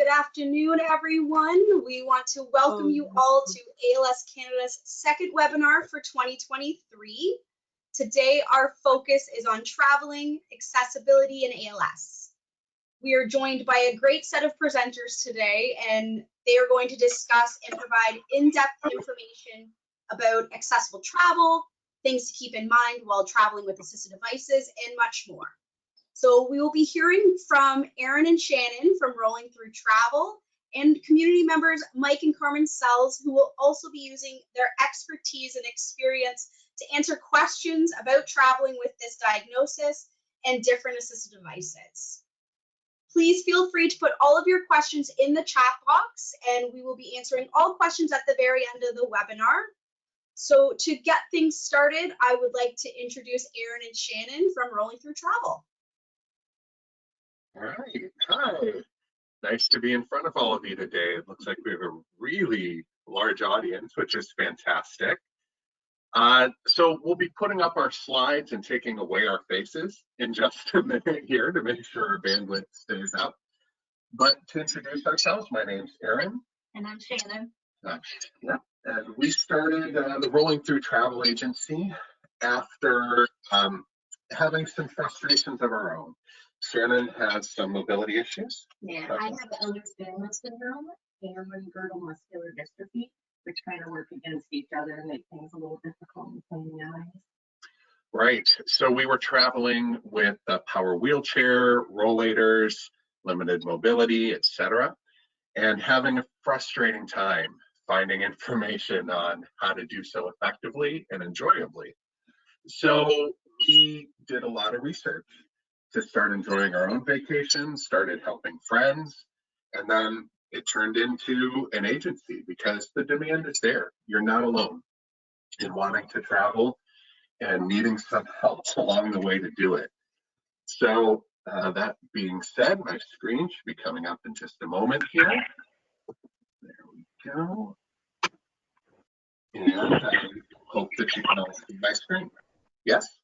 Good afternoon, everyone. We want to welcome you all to ALS Canada's second webinar for 2023. Today, our focus is on traveling, accessibility, and ALS. We are joined by a great set of presenters today, and they are going to discuss and provide in-depth information about accessible travel, things to keep in mind while traveling with assistive devices, and much more. So we will be hearing from Aaron and Shanen from Rolling Through Travel, and community members Mike and Carmen Cels, who will also be using their expertise and experience to answer questions about traveling with this diagnosis and different assistive devices. Please feel free to put all of your questions in the chat box, and we will be answering all questions at the very end of the webinar. So to get things started, I would like to introduce Aaron and Shanen from Rolling Through Travel. All right, hi. Nice to be in front of all of you today. It looks like we have a really large audience, which is fantastic. So we'll be putting up our slides and taking away our faces in just a minute here to make sure our bandwidth stays up. But to introduce ourselves, my name's Aaron. And I'm Shanen. Yeah. And we started the Rolling Through Travel Agency after having some frustrations of our own. Shanen has some mobility issues. Yeah, I have Ehlers-Danlos syndrome and limb-girdle muscular dystrophy, which kind of work against each other and make things a little difficult in cleaning the eyes. Right. So we were traveling with a power wheelchair, rollators, limited mobility, etc., and having a frustrating time finding information on how to do so effectively and enjoyably. So we did a lot of research to start enjoying our own vacations, started helping friends, and then it turned into an agency because the demand is there. You're not alone in wanting to travel and needing some help along the way to do it. So that being said, my screen should be coming up in just a moment here. There we go. And I hope that you can all see my screen. Yes?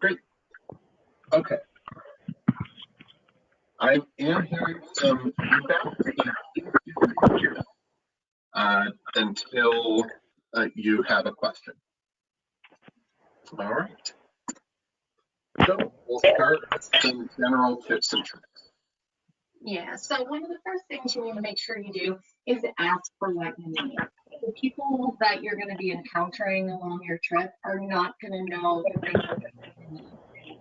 Great. Okay. I am hearing some feedback until you have a question. All right. So we'll start with some general tips and tricks. Yeah, so one of the first things you want to make sure you do is ask for what you need. The people that you're going to be encountering along your trip are not going to know the things that you need.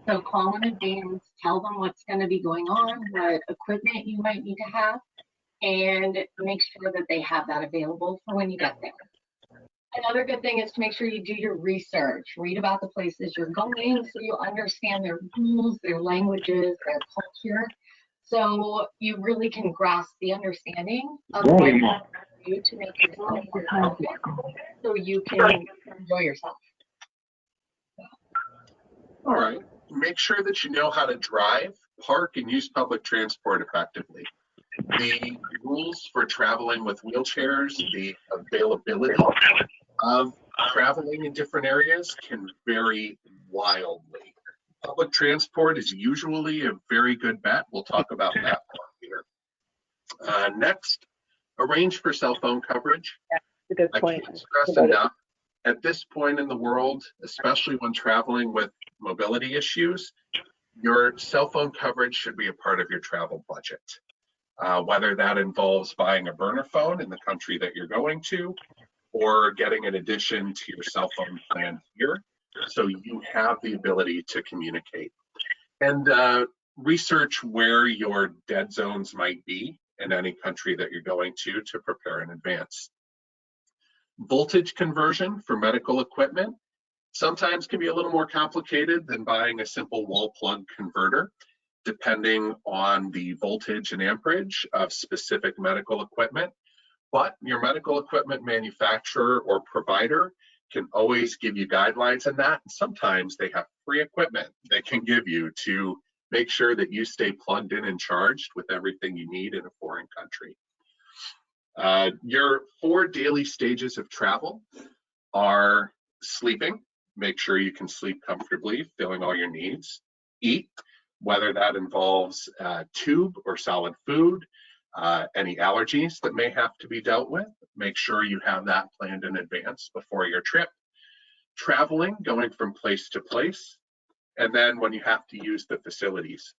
So call in advance, tell them what's going to be going on, what equipment you might need to have, and make sure that they have that available for when you get there. Another good thing is to make sure you do your research. Read about the places you're going so you understand their rules, their languages, their culture. So you really can grasp the understanding of what you want to do to make yourself so you can enjoy yourself. All right. Make sure that you know how to drive, park, and use public transport effectively. The rules for traveling with wheelchairs, the availability of traveling in different areas can vary wildly. Public transport is usually a very good bet. We'll talk about that more here. Next, arrange for cell phone coverage. That's a good point. I can't stress enough, at this point in the world, especially when traveling with mobility issues, your cell phone coverage should be a part of your travel budget. Whether that involves buying a burner phone in the country that you're going to, or getting an addition to your cell phone plan here, so you have the ability to communicate. And research where your dead zones might be in any country that you're going to prepare in advance. Voltage conversion for medical equipment sometimes can be a little more complicated than buying a simple wall plug converter, depending on the voltage and amperage of specific medical equipment. But your medical equipment manufacturer or provider can always give you guidelines on that. Sometimes they have free equipment they can give you to make sure that you stay plugged in and charged with everything you need in a foreign country. Your 4 daily stages of travel are sleeping. Make sure you can sleep comfortably, filling all your needs. Eat. whether that involves tube or solid food, any allergies that may have to be dealt with. Make sure you have that planned in advance before your trip. Traveling, going from place to place, and then when you have to use the facilities.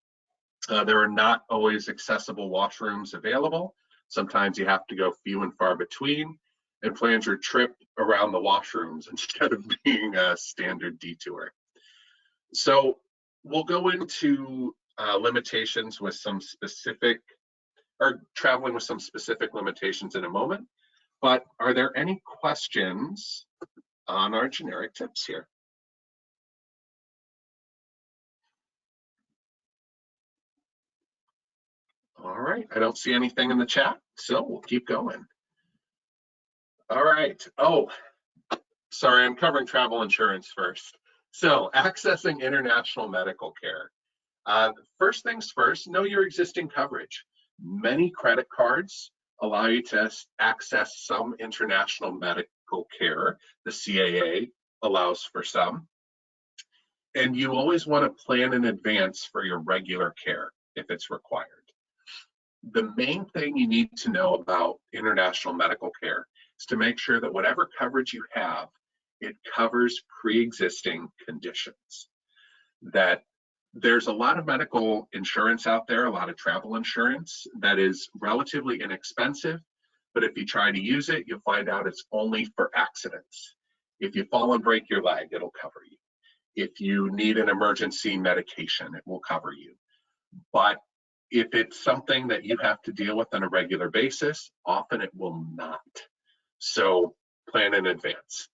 There are not always accessible washrooms available. Sometimes you have to go few and far between and plan your trip around the washrooms instead of being a standard detour. So we'll go into limitations with some specific, or traveling with some specific limitations in a moment. But are there any questions on our generic tips here? All right, I don't see anything in the chat, so we'll keep going. All right, oh, sorry, I'm covering travel insurance first. So accessing international medical care. First things first, know your existing coverage. Many credit cards allow you to access some international medical care. The CAA allows for some. And you always want to plan in advance for your regular care if it's required. The main thing you need to know about international medical care is to make sure that whatever coverage you have, it covers pre-existing conditions. That there's a lot of medical insurance out there, a lot of travel insurance that is relatively inexpensive, but if you try to use it, you'll find out it's only for accidents. If you fall and break your leg, it'll cover you. If you need an emergency medication, it will cover you. But if it's something that you have to deal with on a regular basis, often it will not. So plan in advance.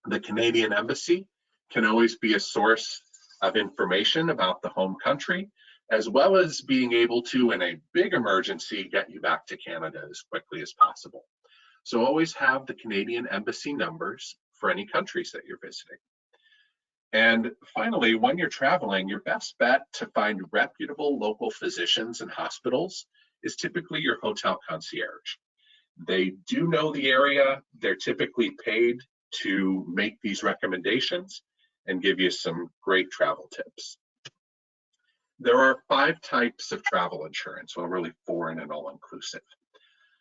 The Canadian Embassy can always be a source of information about the home country, as well as being able to, in a big emergency, get you back to Canada as quickly as possible. So always have the Canadian Embassy numbers for any countries that you're visiting. And finally, when you're traveling, your best bet to find reputable local physicians and hospitals is typically your hotel concierge. They do know the area. They're typically paid to make these recommendations and give you some great travel tips. There are 5 types of travel insurance, well, really 4 in an all-inclusive.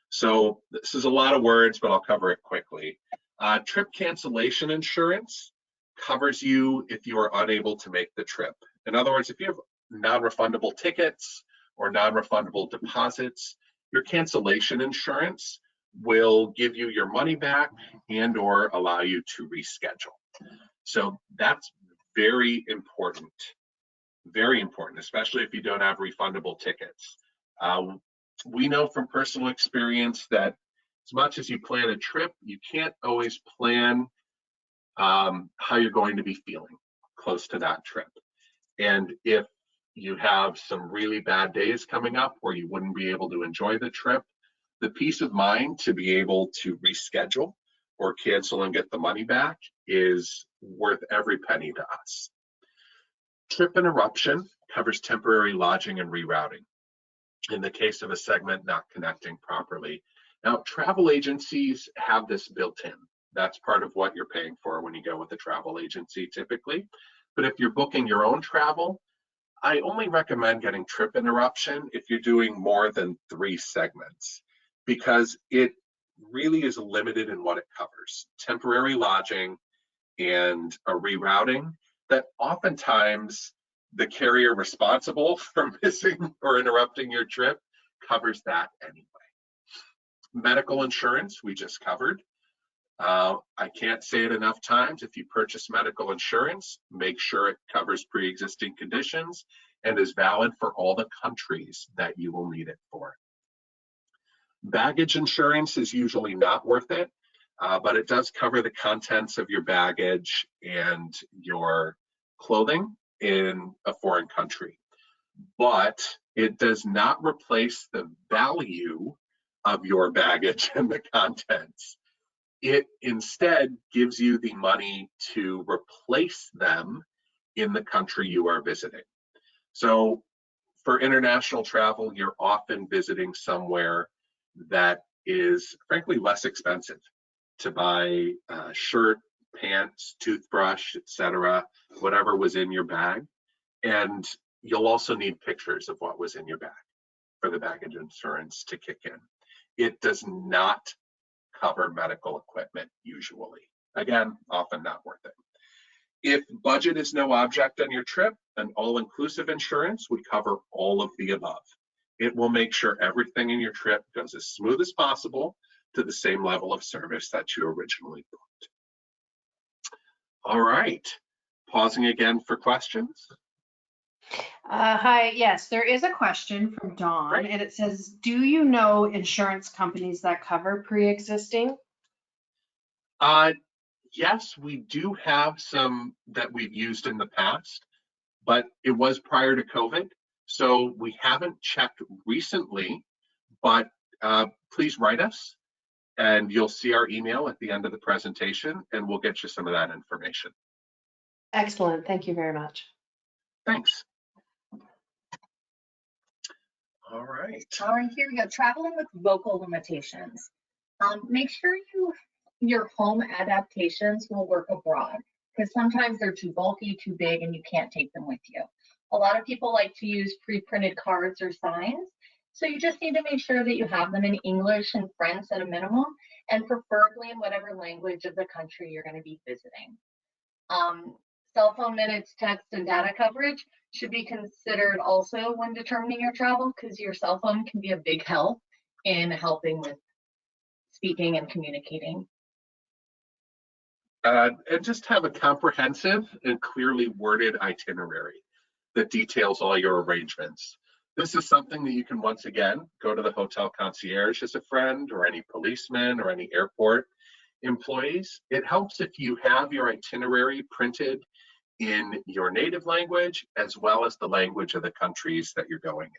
So this is a lot of words, but I'll cover it quickly. Trip cancellation insurance covers you if you are unable to make the trip. In other words, if you have non-refundable tickets or non-refundable deposits, your cancellation insurance will give you your money back and or allow you to reschedule. So that's very important, especially if you don't have refundable tickets. We know from personal experience that as much as you plan a trip, you can't always plan how you're going to be feeling close to that trip. And if you have some really bad days coming up where you wouldn't be able to enjoy the trip, the peace of mind to be able to reschedule or cancel and get the money back is worth every penny to us. Trip interruption covers temporary lodging and rerouting in the case of a segment not connecting properly. Now, travel agencies have this built in. That's part of what you're paying for when you go with a travel agency typically. But if you're booking your own travel, I only recommend getting trip interruption if you're doing more than 3 segments, because it really is limited in what it covers. Temporary lodging and a rerouting that oftentimes the carrier responsible for missing or interrupting your trip covers that anyway. Medical insurance, we just covered. I can't say it enough times. If you purchase medical insurance, make sure it covers pre-existing conditions and is valid for all the countries that you will need it for. Baggage insurance is usually not worth it, but it does cover the contents of your baggage and your clothing in a foreign country. But it does not replace the value of your baggage and the contents. It instead gives you the money to replace them in the country you are visiting. So for international travel, you're often visiting somewhere that is frankly less expensive to buy shirt, pants, toothbrush, etc., whatever was in your bag. And you'll also need pictures of what was in your bag for the baggage insurance to kick in. It does not cover medical equipment usually. Again, often not worth it. If budget is no object on your trip, an all-inclusive insurance would cover all of the above. It will make sure everything in your trip goes as smooth as possible to the same level of service that you originally booked. All right, pausing again for questions. Hi, yes, there is a question from Dawn, Great. and it says, do you know insurance companies that cover pre-existing? Yes, we do have some that we've used in the past, but it was prior to COVID, so we haven't checked recently, but please write us and you'll see our email at the end of the presentation and we'll get you some of that information. Excellent, thank you very much. Thanks. All right. All right, here we go. Traveling with vocal limitations. Make sure your home adaptations will work abroad, because sometimes they're too bulky, too big, and you can't take them with you. A lot of people like to use pre-printed cards or signs, so you just need to make sure that you have them in English and French at a minimum, and preferably in whatever language of the country you're going to be visiting. Cell phone minutes, text, and data coverage should be considered also when determining your travel, because your cell phone can be a big help in helping with speaking and communicating. And just have a comprehensive and clearly worded itinerary that details all your arrangements. This is something that you can, once again, go to the hotel concierge as a friend, or any policeman, or any airport employees. It helps if you have your itinerary printed in your native language, as well as the language of the countries that you're going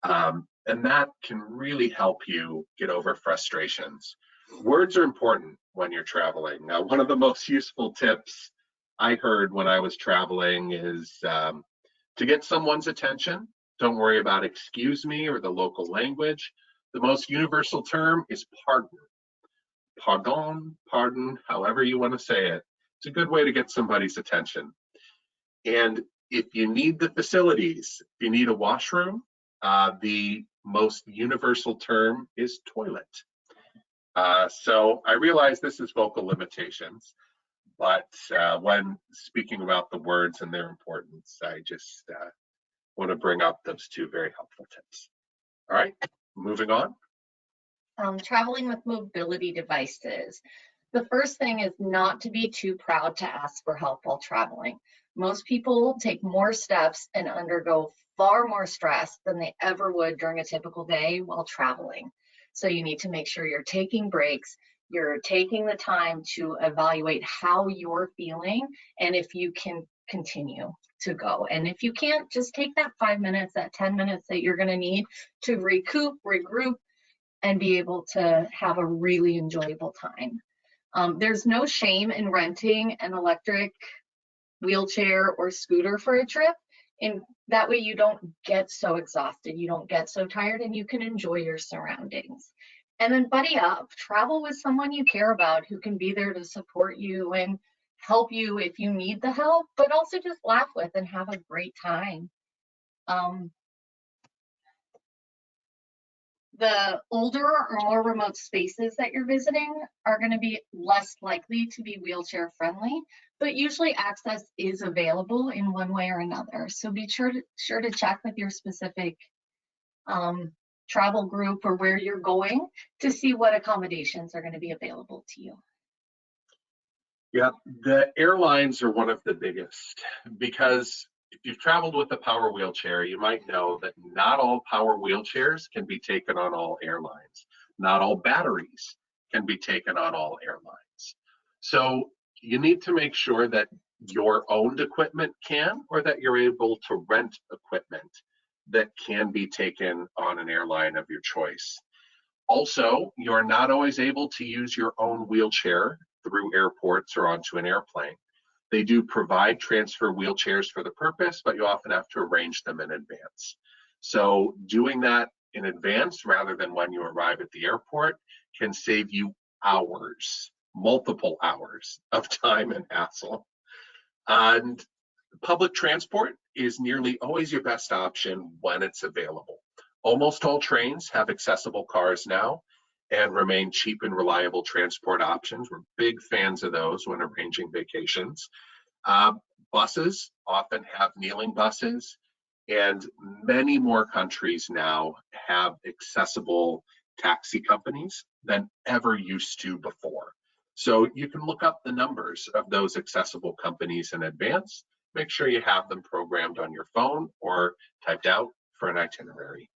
in. And that can really help you get over frustrations. Words are important when you're traveling. Now, one of the most useful tips I heard when I was traveling is to get someone's attention, don't worry about excuse me or the local language. The most universal term is pardon. Pardon, pardon, however you want to say it. It's a good way to get somebody's attention. And if you need the facilities, if you need a washroom, the most universal term is toilet. So I realize this is vocal limitations, but when speaking about the words and their importance, I just want to bring up those two very helpful tips. All right, moving on. Traveling with mobility devices. The first thing is not to be too proud to ask for help while traveling. Most people take more steps and undergo far more stress than they ever would during a typical day while traveling. So you need to make sure you're taking breaks, you're taking the time to evaluate how you're feeling, and if you can continue to go. And if you can't, just take that 5 minutes, that 10 minutes that you're going to need to recoup, regroup, and be able to have a really enjoyable time. There's no shame in renting an electric wheelchair or scooter for a trip. And that way you don't get so exhausted, you don't get so tired, and you can enjoy your surroundings. And then buddy up, travel with someone you care about who can be there to support you and help you if you need the help, but also just laugh with and have a great time. The older or more remote spaces that you're visiting are going to be less likely to be wheelchair friendly, but usually access is available in one way or another. So be sure to check with your specific travel group or where you're going to see what accommodations are going to be available to you. Yeah, the airlines are one of the biggest, because if you've traveled with a power wheelchair, you might know that not all power wheelchairs can be taken on all airlines. Not all batteries can be taken on all airlines. So you need to make sure that your owned equipment can, or that you're able to rent equipment that can be taken on an airline of your choice. Also, you're not always able to use your own wheelchair through airports or onto an airplane. They do provide transfer wheelchairs for the purpose, but you often have to arrange them in advance. So doing that in advance rather than when you arrive at the airport can save you hours, multiple hours of time and hassle. And Public transport is nearly always your best option when it's available. Almost all trains have accessible cars now and remain cheap and reliable transport options. We're big fans of those when arranging vacations. Buses often have kneeling buses, and many more countries now have accessible taxi companies than ever used to before. So you can look up the numbers of those accessible companies in advance. Make sure you have them programmed on your phone or typed out for an itinerary.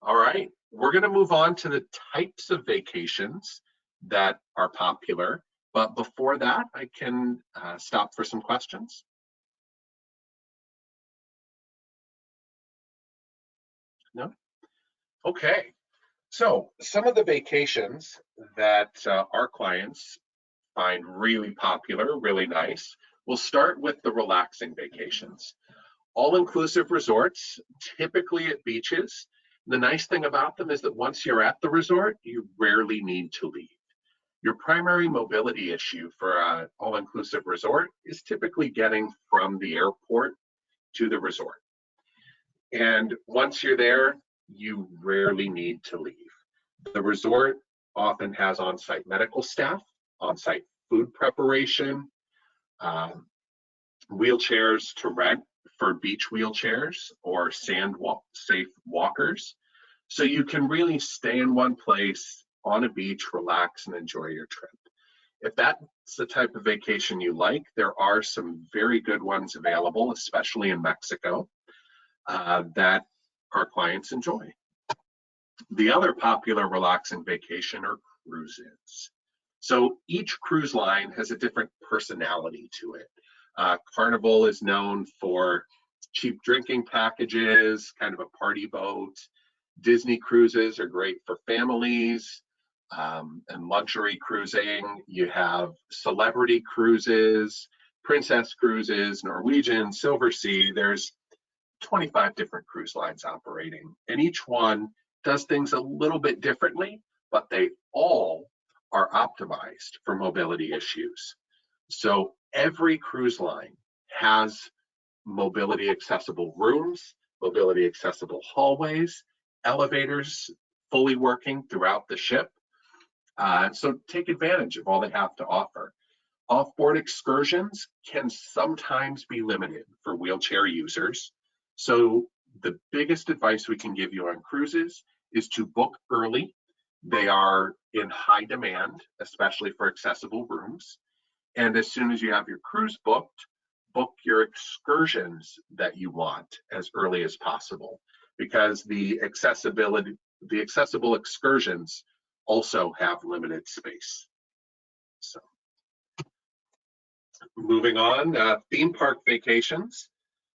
All right, we're going to move on to the types of vacations that are popular. But before that, I can stop for some questions. No? Okay. So some of the vacations that our clients find really popular, really nice, we'll start with the relaxing vacations. All-inclusive resorts, typically at beaches. The nice thing about them is that once you're at the resort, you rarely need to leave. Your primary mobility issue for an all-inclusive resort is typically getting from the airport to the resort. And once you're there, you rarely need to leave. The resort often has on-site medical staff, on-site food preparation, wheelchairs to rent for beach wheelchairs or safe walkers. So you can really stay in one place on a beach, relax, and enjoy your trip. If that's the type of vacation you like, there are some very good ones available, especially in Mexico, that our clients enjoy. The other popular relaxing vacation are cruises. So each cruise line has a different personality to it. Carnival is known for cheap drinking packages, kind of a party boat. Disney cruises are great for families and luxury cruising. You have celebrity cruises, princess cruises, Norwegian, Silver Sea. There's 25 different cruise lines operating, and each one does things a little bit differently, but they all are optimized for mobility issues. So every cruise line has mobility accessible rooms, mobility accessible hallways, elevators fully working throughout the ship. So take advantage of all they have to offer. Off-board excursions can sometimes be limited for wheelchair users. So the biggest advice we can give you on cruises is to book early. They are in high demand, especially for accessible rooms. And as soon as you have your cruise booked, book your excursions that you want as early as possible, because the accessible excursions also have limited space. So moving on, theme park vacations.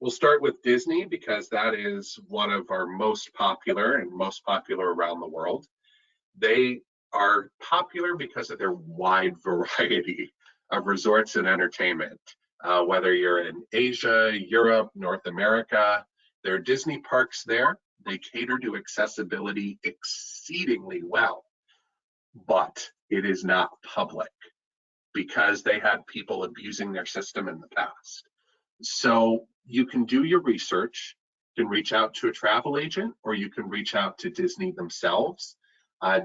We'll start with Disney because that is one of our most popular and most popular around the world. They are popular because of their wide variety of resorts and entertainment. Whether you're in Asia, Europe, North America, there are Disney parks there. They cater to accessibility exceedingly well, but it is not public because they had people abusing their system in the past. So you can do your research, you can reach out to a travel agent, or you can reach out to Disney themselves,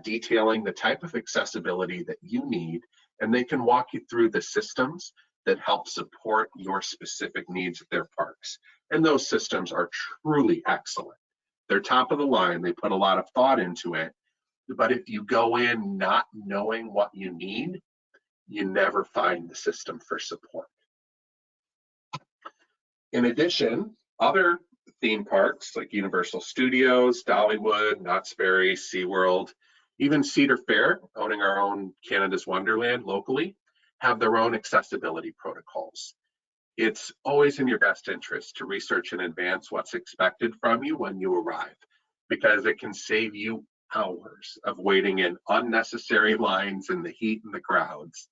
detailing the type of accessibility that you need, and they can walk you through the systems that help support your specific needs of their parks. And those systems are truly excellent. They're top of the line, they put a lot of thought into it, but if you go in not knowing what you need, you never find the system for support. In addition, other theme parks like Universal Studios, Dollywood, Knott's Berry, SeaWorld, even Cedar Fair, owning our own Canada's Wonderland locally, have their own accessibility protocols. It's always in your best interest to research in advance what's expected from you when you arrive, because it can save you hours of waiting in unnecessary lines in the heat and the crowds.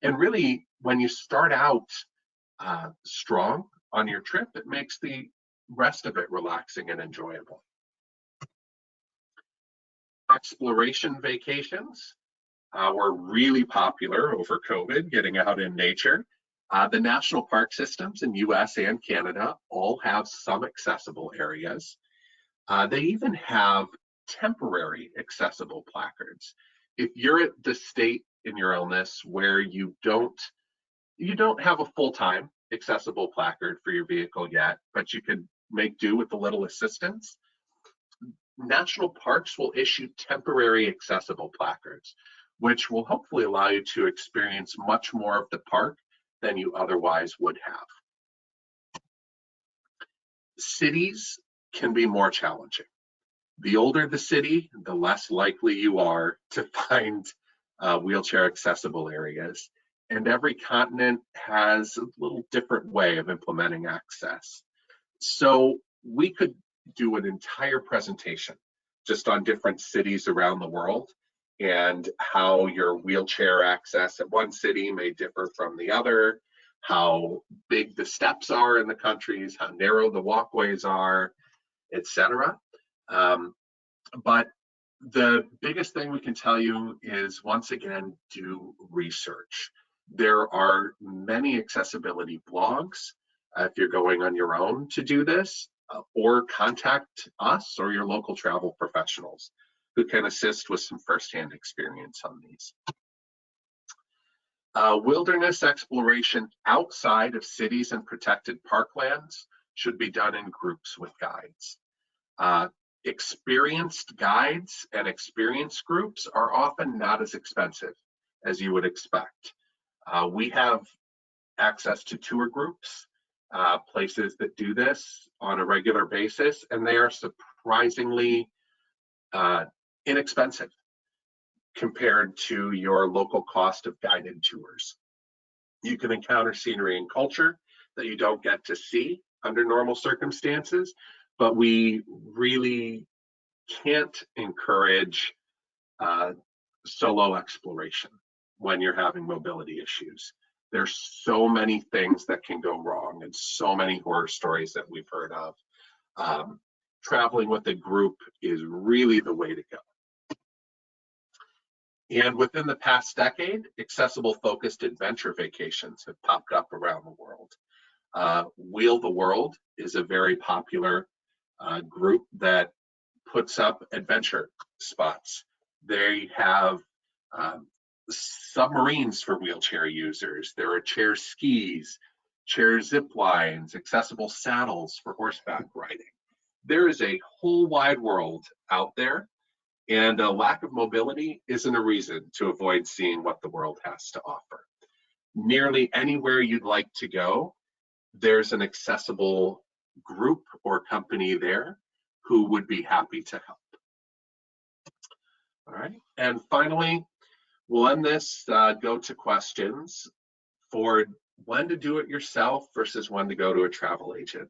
And really, when you start out strong on your trip, it makes the rest of it relaxing and enjoyable. Exploration vacations were really popular over COVID, getting out in nature. The national park systems in US and Canada all have some accessible areas. They even have temporary accessible placards. If you're at the state in your illness where you don't have a full-time accessible placard for your vehicle yet, but you can make do with a little assistance, national parks will issue temporary accessible placards, which will hopefully allow you to experience much more of the park than you otherwise would have. Cities can be more challenging. The older the city, the less likely you are to find wheelchair accessible areas. And every continent has a little different way of implementing access. So we could do an entire presentation just on different cities around the world and how your wheelchair access at one city may differ from the other, how big the steps are in the countries, how narrow the walkways are, etc. But the biggest thing we can tell you is, once again, do research. There are many accessibility blogs if you're going on your own to do this, or contact us or your local travel professionals who can assist with some firsthand experience on these. Wilderness exploration outside of cities and protected parklands should be done in groups with guides. Experienced guides and experience groups are often not as expensive as you would expect. We have access to tour groups, places that do this on a regular basis, and they are surprisingly inexpensive compared to your local cost of guided tours. You can encounter scenery and culture that you don't get to see under normal circumstances, but we really can't encourage solo exploration when you're having mobility issues. There's so many things that can go wrong and so many horror stories that we've heard of. Traveling with a group is really the way to go. And within the past decade, accessible focused adventure vacations have popped up around the world. Wheel the World is a very popular group that puts up adventure spots. They have submarines for wheelchair users. There are chair skis, chair zip lines, accessible saddles for horseback riding. There is a whole wide world out there, and a lack of mobility isn't a reason to avoid seeing what the world has to offer. Nearly anywhere you'd like to go, there's an accessible group or company there who would be happy to help. All right, and finally, we'll end this, go to questions for when to do it yourself versus when to go to a travel agent.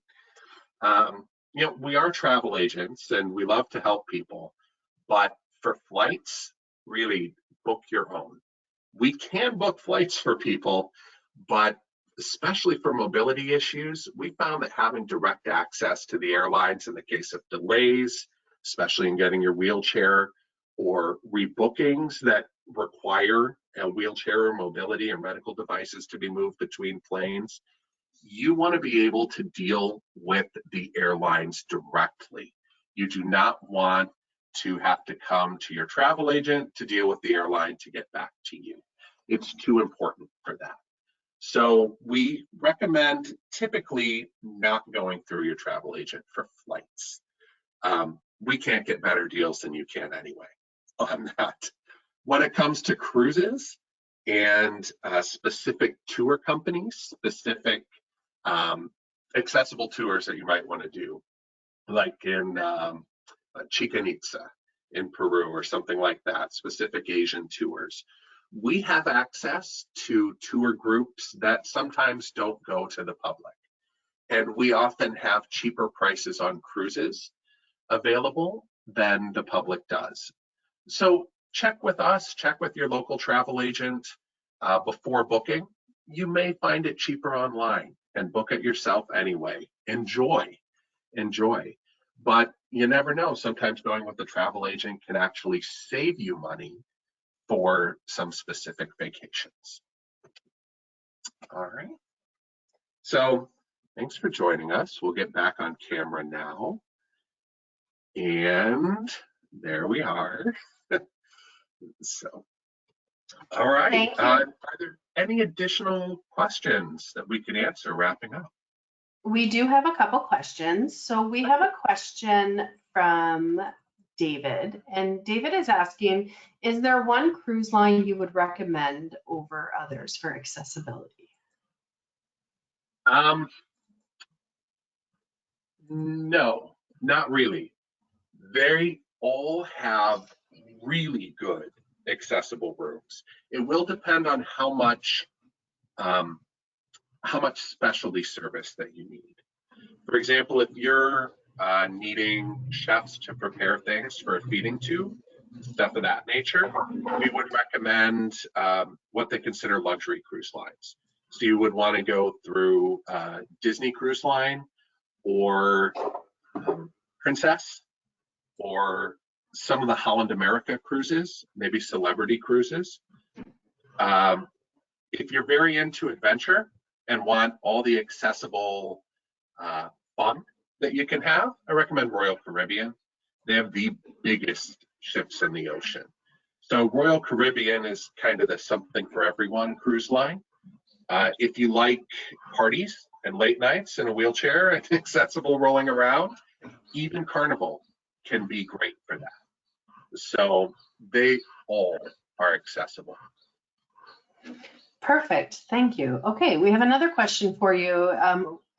We are travel agents and we love to help people, but for flights, really book your own. We can book flights for people, but especially for mobility issues, we found that having direct access to the airlines in the case of delays, especially in getting your wheelchair, or rebookings that require a wheelchair or mobility or medical devices to be moved between planes, you want to be able to deal with the airlines directly. You do not want to have to come to your travel agent to deal with the airline to get back to you. It's too important for that. So we recommend typically not going through your travel agent for flights. We can't get better deals than you can anyway on that. When it comes to cruises and specific tour companies, specific accessible tours that you might want to do, like in Chichen Itza in Peru or something like that, specific Asian tours. We have access to tour groups that sometimes don't go to the public. And we often have cheaper prices on cruises available than the public does. So check with us, check with your local travel agent before booking. You may find it cheaper online and book it yourself anyway. Enjoy. But you never know. Sometimes going with the travel agent can actually save you money for some specific vacations. All right. So thanks for joining us. We'll get back on camera now. And there we are. So, all right. Thank you. Are there any additional questions that we can answer wrapping up? We do have a couple questions. So we have a question from David, and David is asking, is there one cruise line you would recommend over others for accessibility? No, not really. They all have really good accessible rooms. It will depend on how much specialty service that you need. For example, if you're needing chefs to prepare things for a feeding tube, stuff of that nature, we would recommend what they consider luxury cruise lines. So you would want to go through Disney Cruise Line or Princess, or some of the Holland America cruises, maybe Celebrity cruises. If you're very into adventure and want all the accessible fun that you can have, I recommend Royal Caribbean. They have the biggest ships in the ocean. So Royal Caribbean is kind of the something for everyone cruise line. If you like parties and late nights in a wheelchair and accessible rolling around, even Carnival can be great for that. So they all are accessible. Perfect, thank you. Okay, we have another question for you.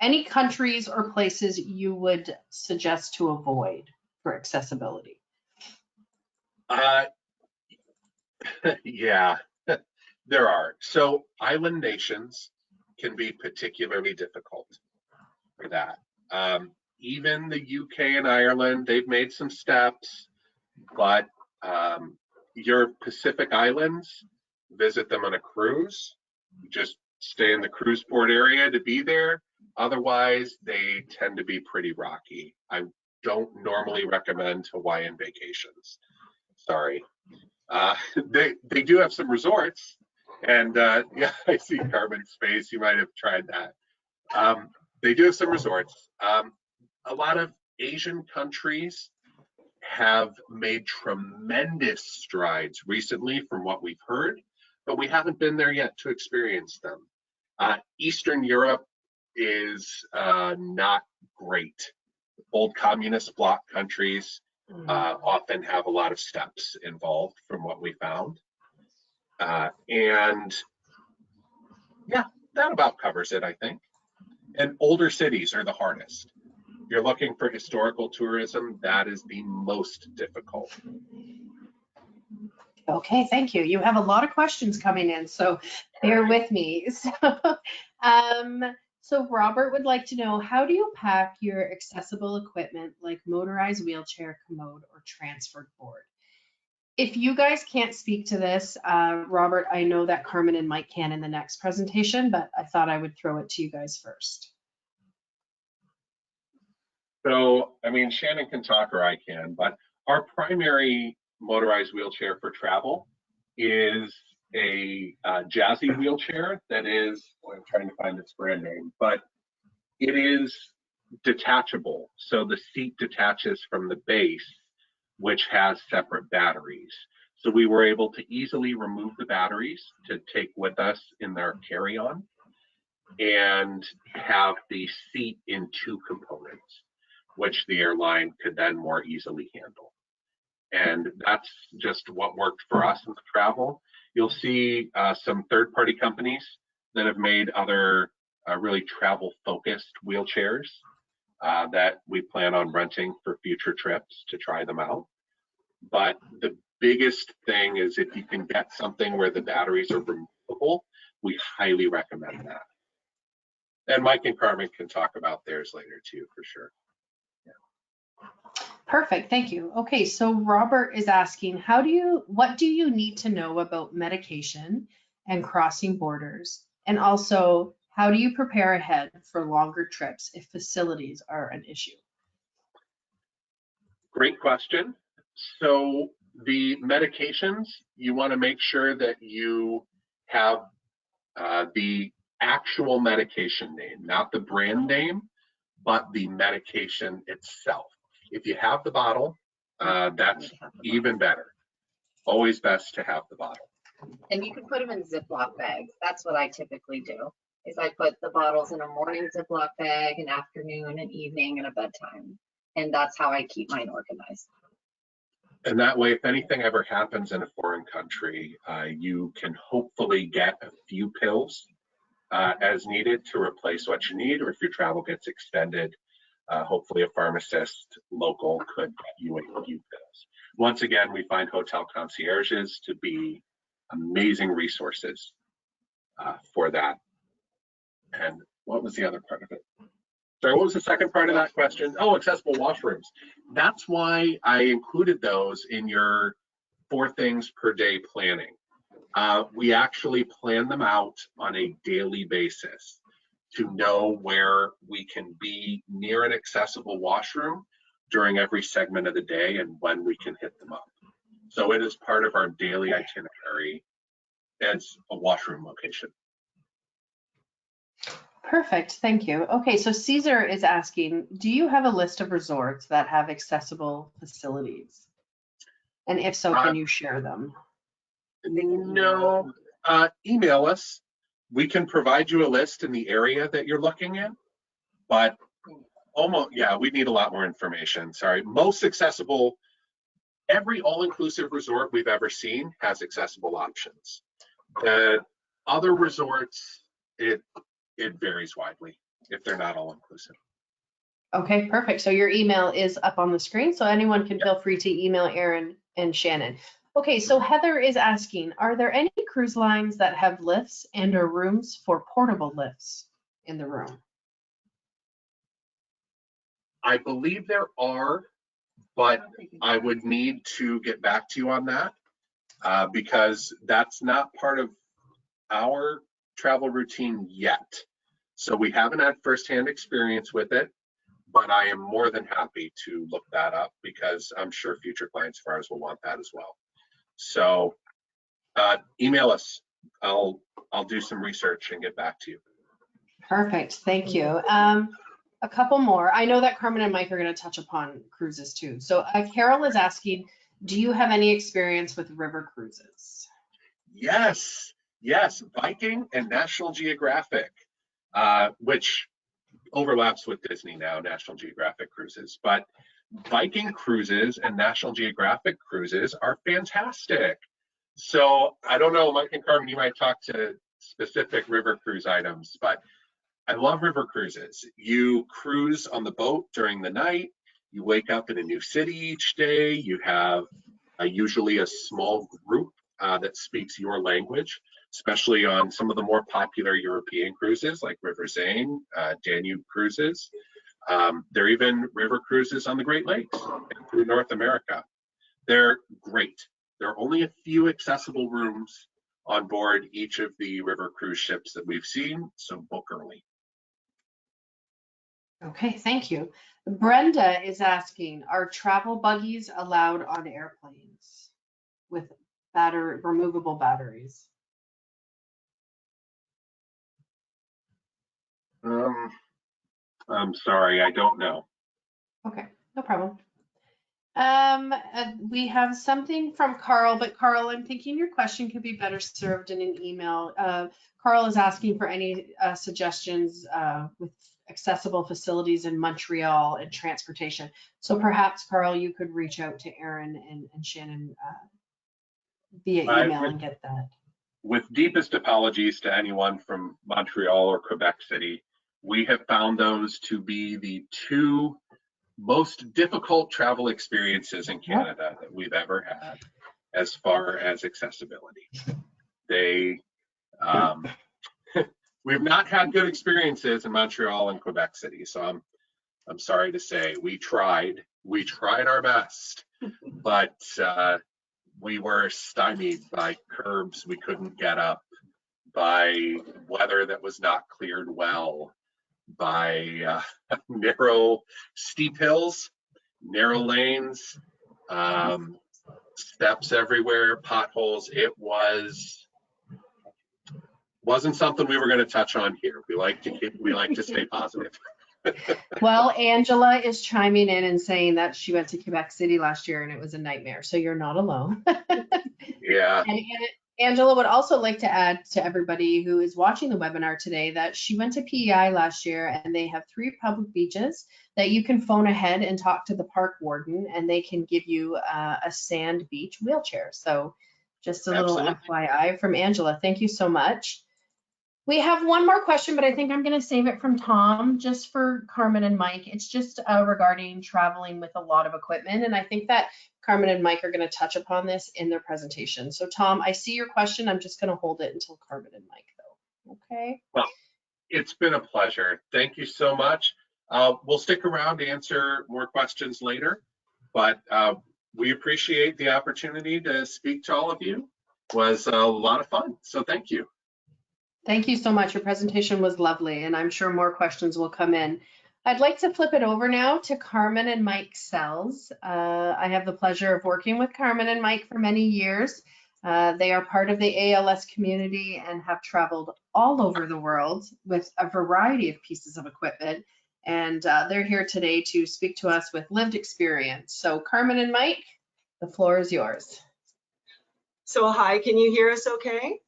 Any countries or places you would suggest to avoid for accessibility? Yeah, there are. So island nations can be particularly difficult for that. Even the UK and Ireland, they've made some steps, but your Pacific Islands, visit them on a cruise. Just stay in the cruise port area to be there. Otherwise, they tend to be pretty rocky. I don't normally recommend Hawaiian vacations. Sorry. They do have some resorts, and yeah, I see Carmen's face. You might have tried that. They do have some resorts. A lot of Asian countries have made tremendous strides recently from what we've heard, but we haven't been there yet to experience them. Eastern Europe is not great. Old communist bloc countries often have a lot of steps involved from what we found. And yeah, that about covers it, I think. And older cities are the hardest. If you're looking for historical tourism, that is the most difficult. Okay, thank you. You have a lot of questions coming in, so bear with me. So Robert would like to know, how do you pack your accessible equipment like motorized wheelchair, commode, or transferred board? If you guys can't speak to this, Robert, I know that Carmen and Mike can in the next presentation, but I thought I would throw it to you guys first. So, I mean, Shannon can talk or I can, but our primary motorized wheelchair for travel is a Jazzy wheelchair that is, I'm trying to find its brand name, but it is detachable. So the seat detaches from the base, which has separate batteries. So we were able to easily remove the batteries to take with us in their carry-on and have the seat in two components, which the airline could then more easily handle. And that's just what worked for us in the travel. You'll see some third-party companies that have made other really travel-focused wheelchairs that we plan on renting for future trips to try them out. But the biggest thing is if you can get something where the batteries are removable, we highly recommend that. And Mike and Carmen can talk about theirs later too, for sure. Perfect, thank you. Okay, so Robert is asking, what do you need to know about medication and crossing borders? And also, how do you prepare ahead for longer trips if facilities are an issue? Great question. So the medications, you want to make sure that you have the actual medication name, not the brand name, but the medication itself. If you have the bottle, that's even better. Always best to have the bottle. And you can put them in Ziploc bags. That's what I typically do, is I put the bottles in a morning Ziploc bag, an afternoon, an evening, and a bedtime. And that's how I keep mine organized. And that way, if anything ever happens in a foreign country, you can hopefully get a few pills as needed to replace what you need, or if your travel gets extended, hopefully a pharmacist local could get you a few pills. Once again, we find hotel concierges to be amazing resources for that. And what was the other part of it? Sorry, what was the second part of that question? Oh, accessible washrooms. That's why I included those in your 4 things per day planning. We actually plan them out on a daily basis to know where we can be near an accessible washroom during every segment of the day and when we can hit them up. So it is part of our daily itinerary as a washroom location. Perfect, thank you. Okay, so Caesar is asking, do you have a list of resorts that have accessible facilities? And if so, can you share them? No, email us. We can provide you a list in the area that you're looking in, but almost, yeah, we need a lot more information. Sorry. Most accessible, every all-inclusive resort we've ever seen has accessible options. The other resorts, it varies widely if they're not all-inclusive. Okay, perfect. So your email is up on the screen, so anyone can feel free to email Aaron and Shannon. Okay, so Heather is asking, are there any cruise lines that have lifts and or rooms for portable lifts in the room? I believe there are, but I would need to get back to you on that because that's not part of our travel routine yet. So we haven't had firsthand experience with it, but I am more than happy to look that up because I'm sure future clients of ours will want that as well. So email us. I'll do some research and get back to you. Perfect, thank you. A couple more. I know that Carmen and Mike are going to touch upon cruises too. So Carol is asking, do you have any experience with river cruises? Yes, Viking and National Geographic, which overlaps with Disney now, National Geographic cruises. But Viking cruises and National Geographic cruises are fantastic. So I don't know, Mike and Carmen, you might talk to specific river cruise items, but I love river cruises. You cruise on the boat during the night. You wake up in a new city each day. You have usually a small group that speaks your language, especially on some of the more popular European cruises like River Seine, Danube cruises. There are even river cruises on the Great Lakes and through North America. They're great. There are only a few accessible rooms on board each of the river cruise ships that we've seen, so book early. Okay, thank you. Brenda is asking, are travel buggies allowed on airplanes with removable batteries? I'm sorry, I don't know. Okay, no problem. We have something from Carl, but Carl, I'm thinking your question could be better served in an email. Carl is asking for any suggestions with accessible facilities in Montreal and transportation. So perhaps, Carl, you could reach out to Aaron and Shannon via email and get that. With deepest apologies to anyone from Montreal or Quebec City, we have found those to be the 2 most difficult travel experiences in Canada that we've ever had as far as accessibility. We've not had good experiences in Montreal and Quebec City, so I'm sorry to say we tried our best, but we were stymied by curbs we couldn't get up, by weather that was not cleared well, by narrow steep hills, narrow lanes, steps everywhere, potholes. It was wasn't something we were going to touch on here. We like to stay positive. Well, Angela is chiming in and saying that she went to Quebec City last year and it was a nightmare. So you're not alone. Yeah. And Angela would also like to add to everybody who is watching the webinar today that she went to PEI last year and they have 3 public beaches that you can phone ahead and talk to the park warden and they can give you a sand beach wheelchair. So just a little FYI from Angela. Thank you so much. We have one more question, but I think I'm going to save it from Tom just for Carmen and Mike. It's just regarding traveling with a lot of equipment. And I think that Carmen and Mike are going to touch upon this in their presentation. So Tom, I see your question. I'm just going to hold it until Carmen and Mike though. Okay. Well, it's been a pleasure. Thank you so much. We'll stick around to answer more questions later, but we appreciate the opportunity to speak to all of you. It was a lot of fun. So thank you. Thank you so much. Your presentation was lovely, and I'm sure more questions will come in. I'd like to flip it over now to Carmen and Mike Cels. I have the pleasure of working with Carmen and Mike for many years. They are part of the ALS community and have traveled all over the world with a variety of pieces of equipment. And they're here today to speak to us with lived experience. So Carmen and Mike, the floor is yours. So hi, can you hear us okay?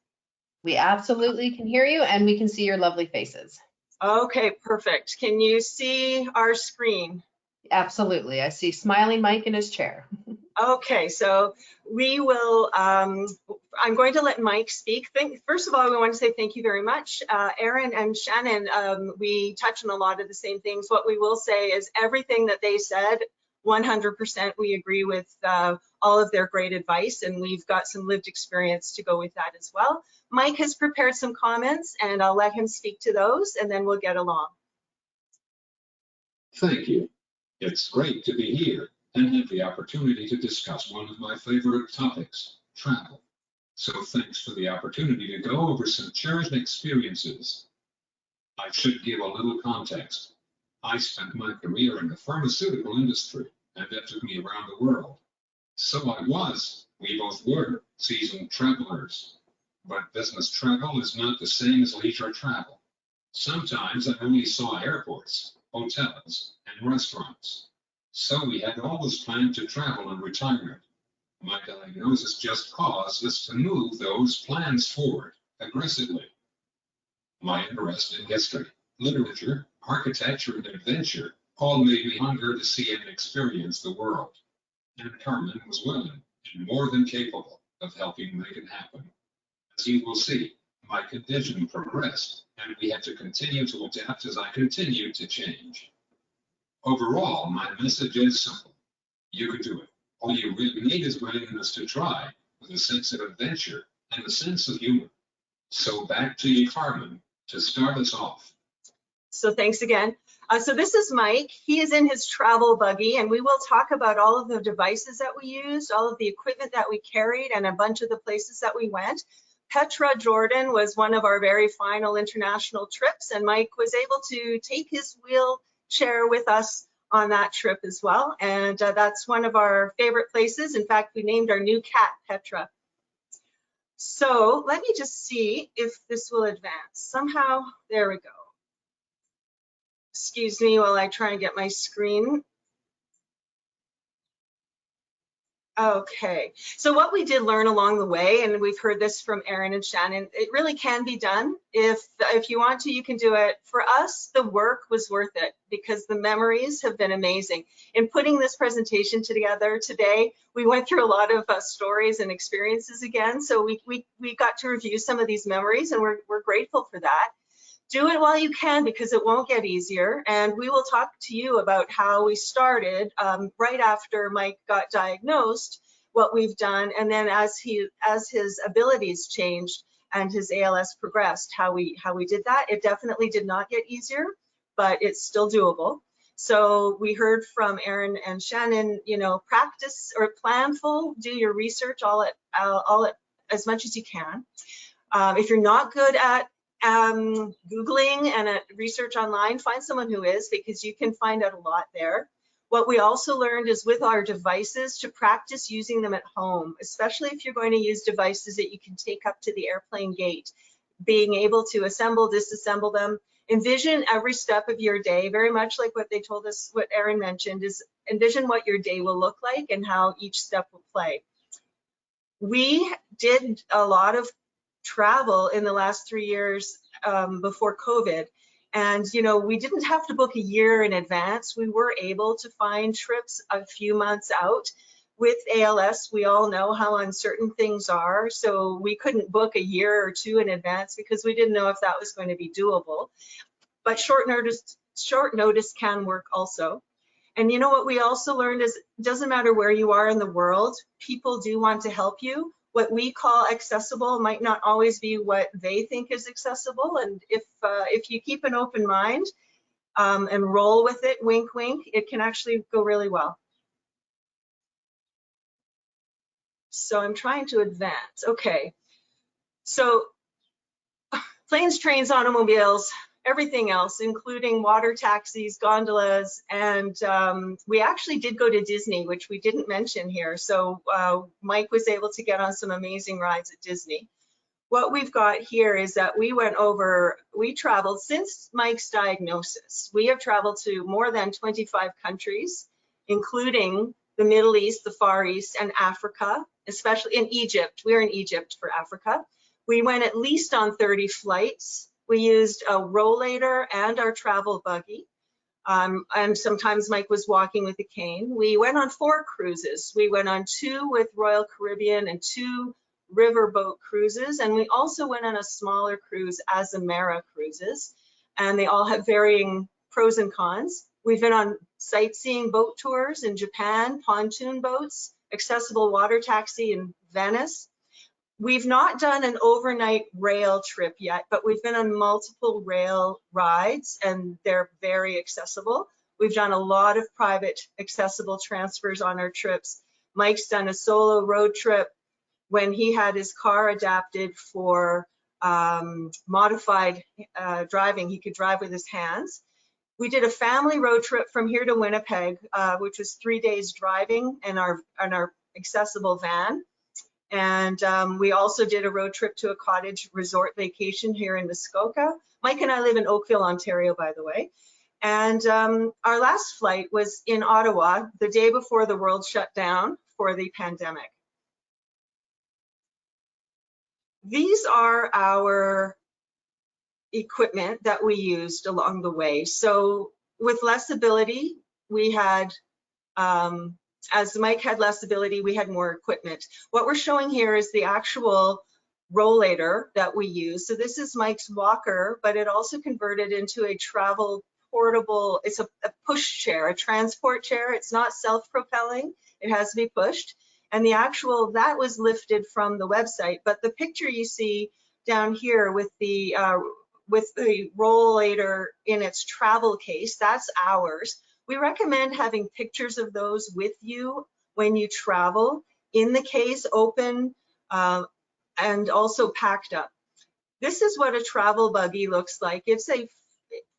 We absolutely can hear you and we can see your lovely faces. Okay, perfect. Can you see our screen? Absolutely. I see smiling Mike in his chair. Okay, so we will, I'm going to let Mike speak. First of all, we want to say thank you very much. Aaron and Shanen, we touch on a lot of the same things. What we will say is everything that they said, 100% we agree with all of their great advice, and we've got some lived experience to go with that as well. Mike has prepared some comments and I'll let him speak to those and then we'll get along. Thank you. It's great to be here and have the opportunity to discuss one of my favorite topics, travel. So thanks for the opportunity to go over some cherished experiences. I should give a little context. I spent my career in the pharmaceutical industry and that took me around the world. So we both were seasoned travelers. But business travel is not the same as leisure travel. Sometimes I only saw airports, hotels, and restaurants. So we had always planned to travel in retirement. My diagnosis just caused us to move those plans forward aggressively. My interest in history, literature, architecture, and adventure all made me hunger to see and experience the world. And Carmen was willing and more than capable of helping make it happen. As you will see, my condition progressed, and we had to continue to adapt as I continued to change. Overall, my message is simple. You can do it. All you really need is willingness to try, with a sense of adventure and a sense of humor. So back to you, Carmen, to start us off. So thanks again. So this is Mike. He is in his travel buggy, and we will talk about all of the devices that we used, all of the equipment that we carried, and a bunch of the places that we went. Petra, Jordan was one of our very final international trips, and Mike was able to take his wheelchair with us on that trip as well. And that's one of our favorite places. In fact, we named our new cat Petra. So let me just see if this will advance. Somehow, there we go. Excuse me while I try and get my screen. Okay, so what we did learn along the way, and we've heard this from Aaron and Shanen, it really can be done. If you want to, you can do it. For us, the work was worth it because the memories have been amazing. In putting this presentation together today, we went through a lot of stories and experiences again, so we got to review some of these memories, and we're grateful for that. Do it while you can because it won't get easier. And we will talk to you about how we started right after Mike got diagnosed, what we've done, and then as his abilities changed and his ALS progressed, how we did that. It definitely did not get easier, but it's still doable. So we heard from Aaron and Shanen, practice or planful, do your research all at as much as you can. If you're not good at Googling and at research online, find someone who is, because you can find out a lot there. What we also learned is with our devices to practice using them at home, especially if you're going to use devices that you can take up to the airplane gate. being able to assemble, disassemble them. Envision every step of your day, very much like what they told us, what Aaron mentioned, is envision what your day will look like and how each step will play. We did a lot of travel in the last 3 years before COVID. And, you know, we didn't have to book a year in advance. We were able to find trips a few months out. With ALS, we all know how uncertain things are. So we couldn't book a year or two in advance because we didn't know if that was going to be doable. But short notice can work also. And you know what we also learned is it doesn't matter where you are in the world, people do want to help you. What we call accessible might not always be what they think is accessible. And if you keep an open mind and roll with it, wink, wink, it can actually go really well. So I'm trying to advance. Okay. So planes, trains, automobiles, everything else, including water taxis, gondolas, and we actually did go to Disney, which we didn't mention here. So Mike was able to get on some amazing rides at Disney. What we've got here is that we traveled since Mike's diagnosis. We have traveled to more than 25 countries, including the Middle East, the Far East, and Africa, especially in Egypt. We're in Egypt for Africa. We went at least on 30 flights. We used a rollator and our travel buggy. And sometimes Mike was walking with a cane. We went on 4 cruises. We went on 2 with Royal Caribbean and 2 riverboat cruises. And we also went on a smaller cruise, Azamara cruises. And they all have varying pros and cons. We've been on sightseeing boat tours in Japan, pontoon boats, accessible water taxi in Venice. We've not done an overnight rail trip yet, but we've been on multiple rail rides and they're very accessible. We've done a lot of private accessible transfers on our trips. Mike's done a solo road trip when he had his car adapted for modified driving. He could drive with his hands. We did a family road trip from here to Winnipeg, which was 3 days driving in our accessible van. And we also did a road trip to a cottage resort vacation here in Muskoka. Mike and I live in Oakville, Ontario, by the way. And our last flight was in Ottawa the day before the world shut down for the pandemic. These are our equipment that we used along the way. So with less ability, we had, as Mike had less ability, we had more equipment. What we're showing here is the actual rollator that we use. So this is Mike's walker, but it also converted into a travel portable, it's a push chair, a transport chair. It's not self-propelling, it has to be pushed. And the actual, that was lifted from the website, but the picture you see down here with the rollator in its travel case, that's ours. We recommend having pictures of those with you when you travel, in the case, open, and also packed up. This is what a travel buggy looks like. It's a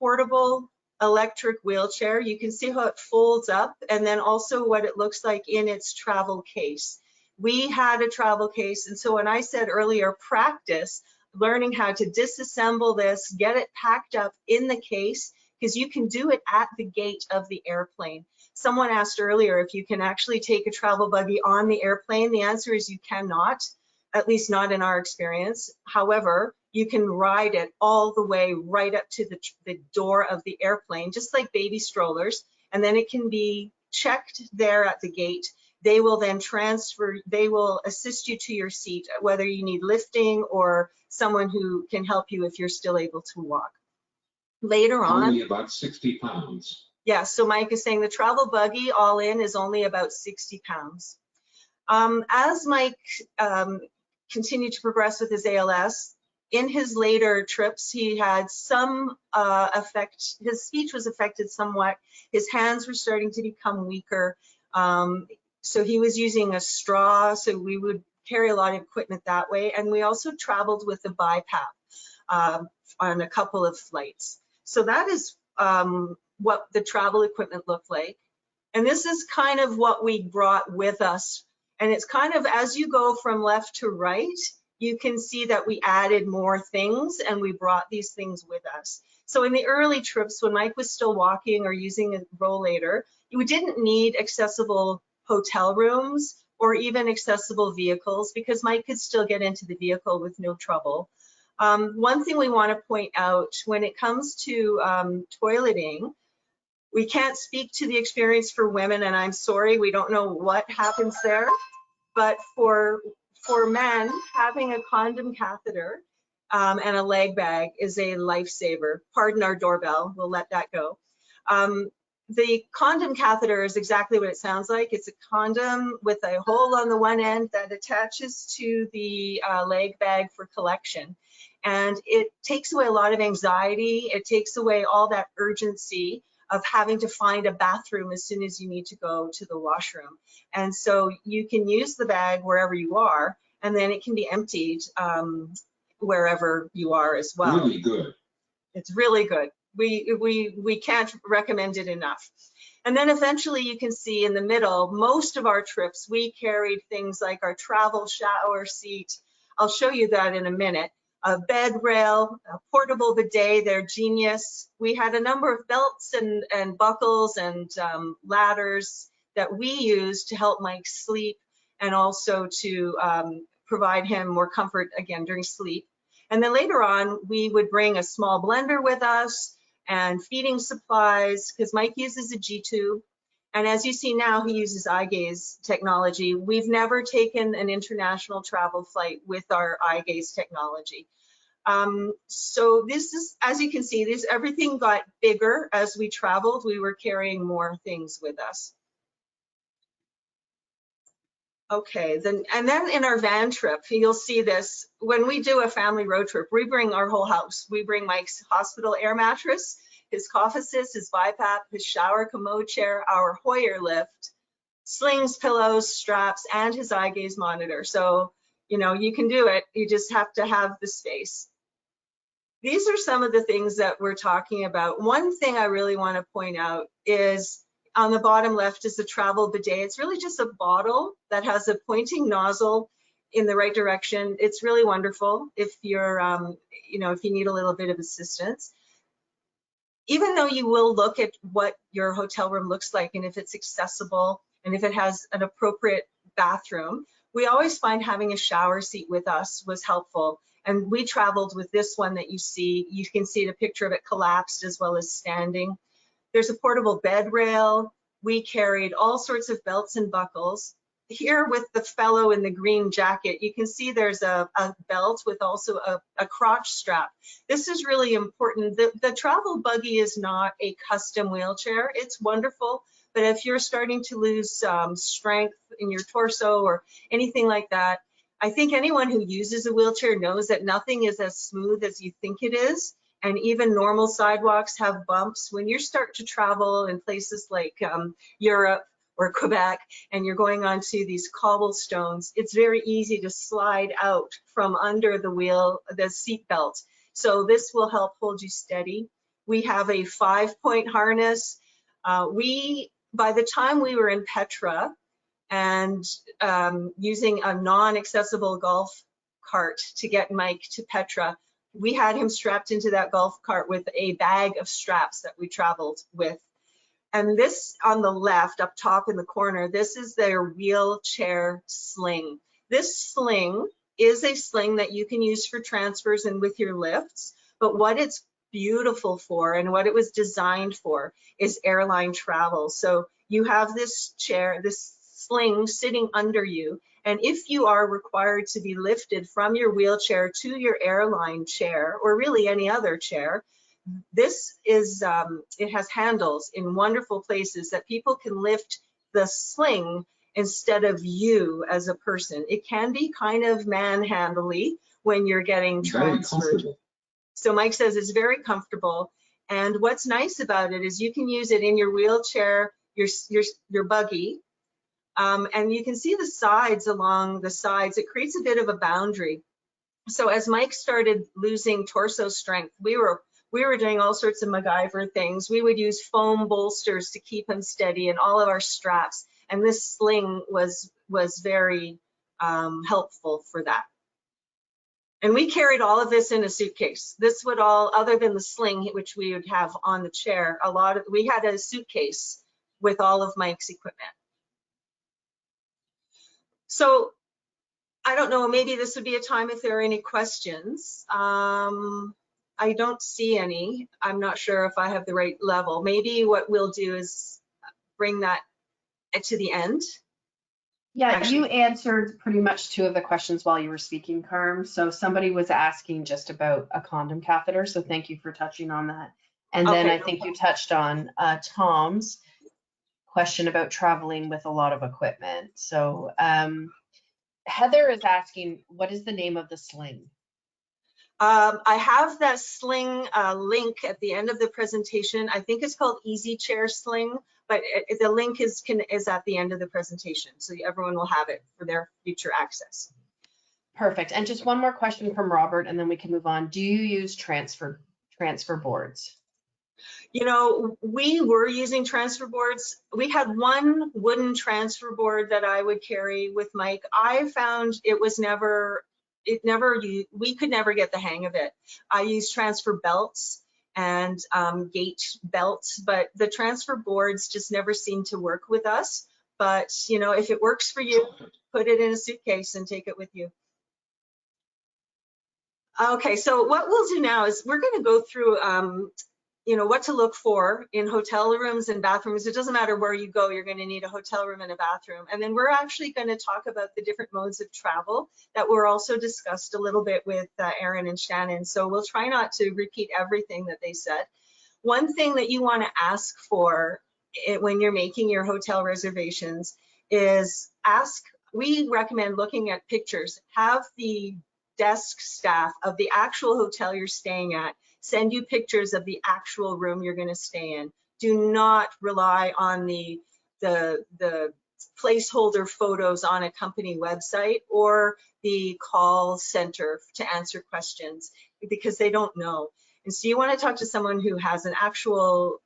portable electric wheelchair. You can see how it folds up, and then also what it looks like in its travel case. We had a travel case, and so when I said earlier, practice learning how to disassemble this, get it packed up in the case, because you can do it at the gate of the airplane. Someone asked earlier if you can actually take a travel buggy on the airplane. The answer is you cannot, at least not in our experience. However, you can ride it all the way right up to the door of the airplane, just like baby strollers, and then it can be checked there at the gate. They will then transfer, they will assist you to your seat, whether you need lifting or someone who can help you if you're still able to walk. Later on, Only about 60 pounds. Yeah, so Mike is saying the travel buggy all in is only about 60 pounds. As Mike continued to progress with his ALS, in his later trips, he had some effect, his speech was affected somewhat, his hands were starting to become weaker, so he was using a straw, so we would carry a lot of equipment that way, and we also traveled with a BiPAP on a couple of flights. So that is what the travel equipment looked like. And this is kind of what we brought with us. And it's kind of, as you go from left to right, you can see that we added more things and we brought these things with us. So in the early trips, when Mike was still walking or using a rollator, you didn't need accessible hotel rooms or even accessible vehicles because Mike could still get into the vehicle with no trouble. One thing we want to point out when it comes to toileting, we can't speak to the experience for women, and I'm sorry, we don't know what happens there, but for men, having a condom catheter and a leg bag is a lifesaver. Pardon our doorbell, we'll let that go. The condom catheter is exactly what it sounds like. It's a condom with a hole on the one end that attaches to the leg bag for collection. And it takes away a lot of anxiety. It takes away all that urgency of having to find a bathroom as soon as you need to go to the washroom. And so you can use the bag wherever you are, and then it can be emptied wherever you are as well. Really good. It's really good. We can't recommend it enough. And then eventually you can see in the middle, most of our trips, we carried things like our travel shower seat. I'll show you that in a minute. A bed rail, a portable bidet, they're genius. We had a number of belts and buckles and ladders that we used to help Mike sleep and also to provide him more comfort again during sleep. And then later on, we would bring a small blender with us and feeding supplies because Mike uses a G-tube. And as you see now, he uses eye gaze technology. We've never taken an international travel flight with our eye gaze technology. So this is, as you can see, everything got bigger as we traveled. We were carrying more things with us. Okay, and then in our van trip, you'll see this. When we do a family road trip, we bring our whole house. We bring Mike's hospital air mattress, his cough assist, his BiPAP, his shower commode chair, our Hoyer lift, slings, pillows, straps, and his eye gaze monitor. So, you know, you can do it. You just have to have the space. These are some of the things that we're talking about. One thing I really want to point out is on the bottom left is the travel bidet. It's really just a bottle that has a pointing nozzle in the right direction. It's really wonderful if you're, you know, if you need a little bit of assistance. Even though you will look at what your hotel room looks like and if it's accessible and if it has an appropriate bathroom, we always find having a shower seat with us was helpful. And we traveled with this one that you see. You can see the picture of it collapsed as well as standing. There's a portable bed rail. We carried all sorts of belts and buckles. Here with the fellow in the green jacket, you can see there's a belt with also a crotch strap. This is really important. The travel buggy is not a custom wheelchair. It's wonderful, but if you're starting to lose strength in your torso or anything like that, I think anyone who uses a wheelchair knows that nothing is as smooth as you think it is. And even normal sidewalks have bumps. When you start to travel in places like Europe or Quebec, and you're going onto these cobblestones, it's very easy to slide out from under the wheel, the seat belt. So this will help hold you steady. We have a 5-point harness. By the time we were in Petra and using a non-accessible golf cart to get Mike to Petra, we had him strapped into that golf cart with a bag of straps that we traveled with. And this on the left, up top in the corner, this is their wheelchair sling. This sling is a sling that you can use for transfers and with your lifts, but what it's beautiful for and what it was designed for is airline travel. So you have this chair, this sling sitting under you, and if you are required to be lifted from your wheelchair to your airline chair, or really any other chair, this is, it has handles in wonderful places that people can lift the sling instead of you as a person. It can be kind of manhandly when you're getting transferred. So Mike says it's very comfortable. And what's nice about it is you can use it in your wheelchair, your buggy, and you can see the sides along the sides. It creates a bit of a boundary. So as Mike started losing torso strength, we were doing all sorts of MacGyver things. We would use foam bolsters to keep him steady and all of our straps. And this sling was very helpful for that. And we carried all of this in a suitcase. This would all, other than the sling, which we would have on the chair, we had a suitcase with all of Mike's equipment. So I don't know, maybe this would be a time if there are any questions. I don't see any. I'm not sure if I have the right level. Maybe what we'll do is bring that to the end. Yeah, Actually, you answered pretty much 2 of the questions while you were speaking, Carm. So somebody was asking just about a condom catheter. So thank you for touching on that. And then okay, I think you touched on Tom's question about traveling with a lot of equipment. So Heather is asking, what is the name of the sling? I have that sling link at the end of the presentation. I think it's called Easy Chair Sling, but the link is at the end of the presentation, so everyone will have it for their future access. Perfect. And just one more question from Robert, and then we can move on. Do you use transfer boards? You know, we were using transfer boards. We had one wooden transfer board that I would carry with Mike. I found we could never get the hang of it. I use transfer belts and gate belts, but the transfer boards just never seemed to work with us. But, you know, if it works for you, put it in a suitcase and take it with you. Okay, so what we'll do now is we're going to go through you know, what to look for in hotel rooms and bathrooms. It doesn't matter where you go, you're going to need a hotel room and a bathroom. And then we're actually going to talk about the different modes of travel that were also discussed a little bit with Aaron and Shanen. So we'll try not to repeat everything that they said. One thing that you want to ask for when you're making your hotel reservations is we recommend looking at pictures. Have the desk staff of the actual hotel you're staying at send you pictures of the actual room you're going to stay in. Do not rely on the placeholder photos on a company website or the call center to answer questions, because they don't know. And so you want to talk to someone who has an actual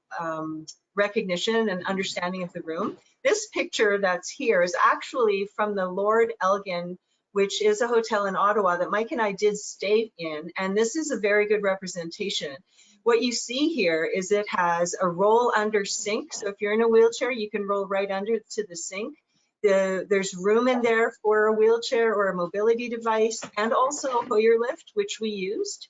recognition and understanding of the room. This picture that's here is actually from the Lord Elgin, which is a hotel in Ottawa that Mike and I did stay in, and this is a very good representation. What you see here is it has a roll under sink, so if you're in a wheelchair, you can roll right under to the sink. There's room in there for a wheelchair or a mobility device, and also a Hoyer lift, which we used.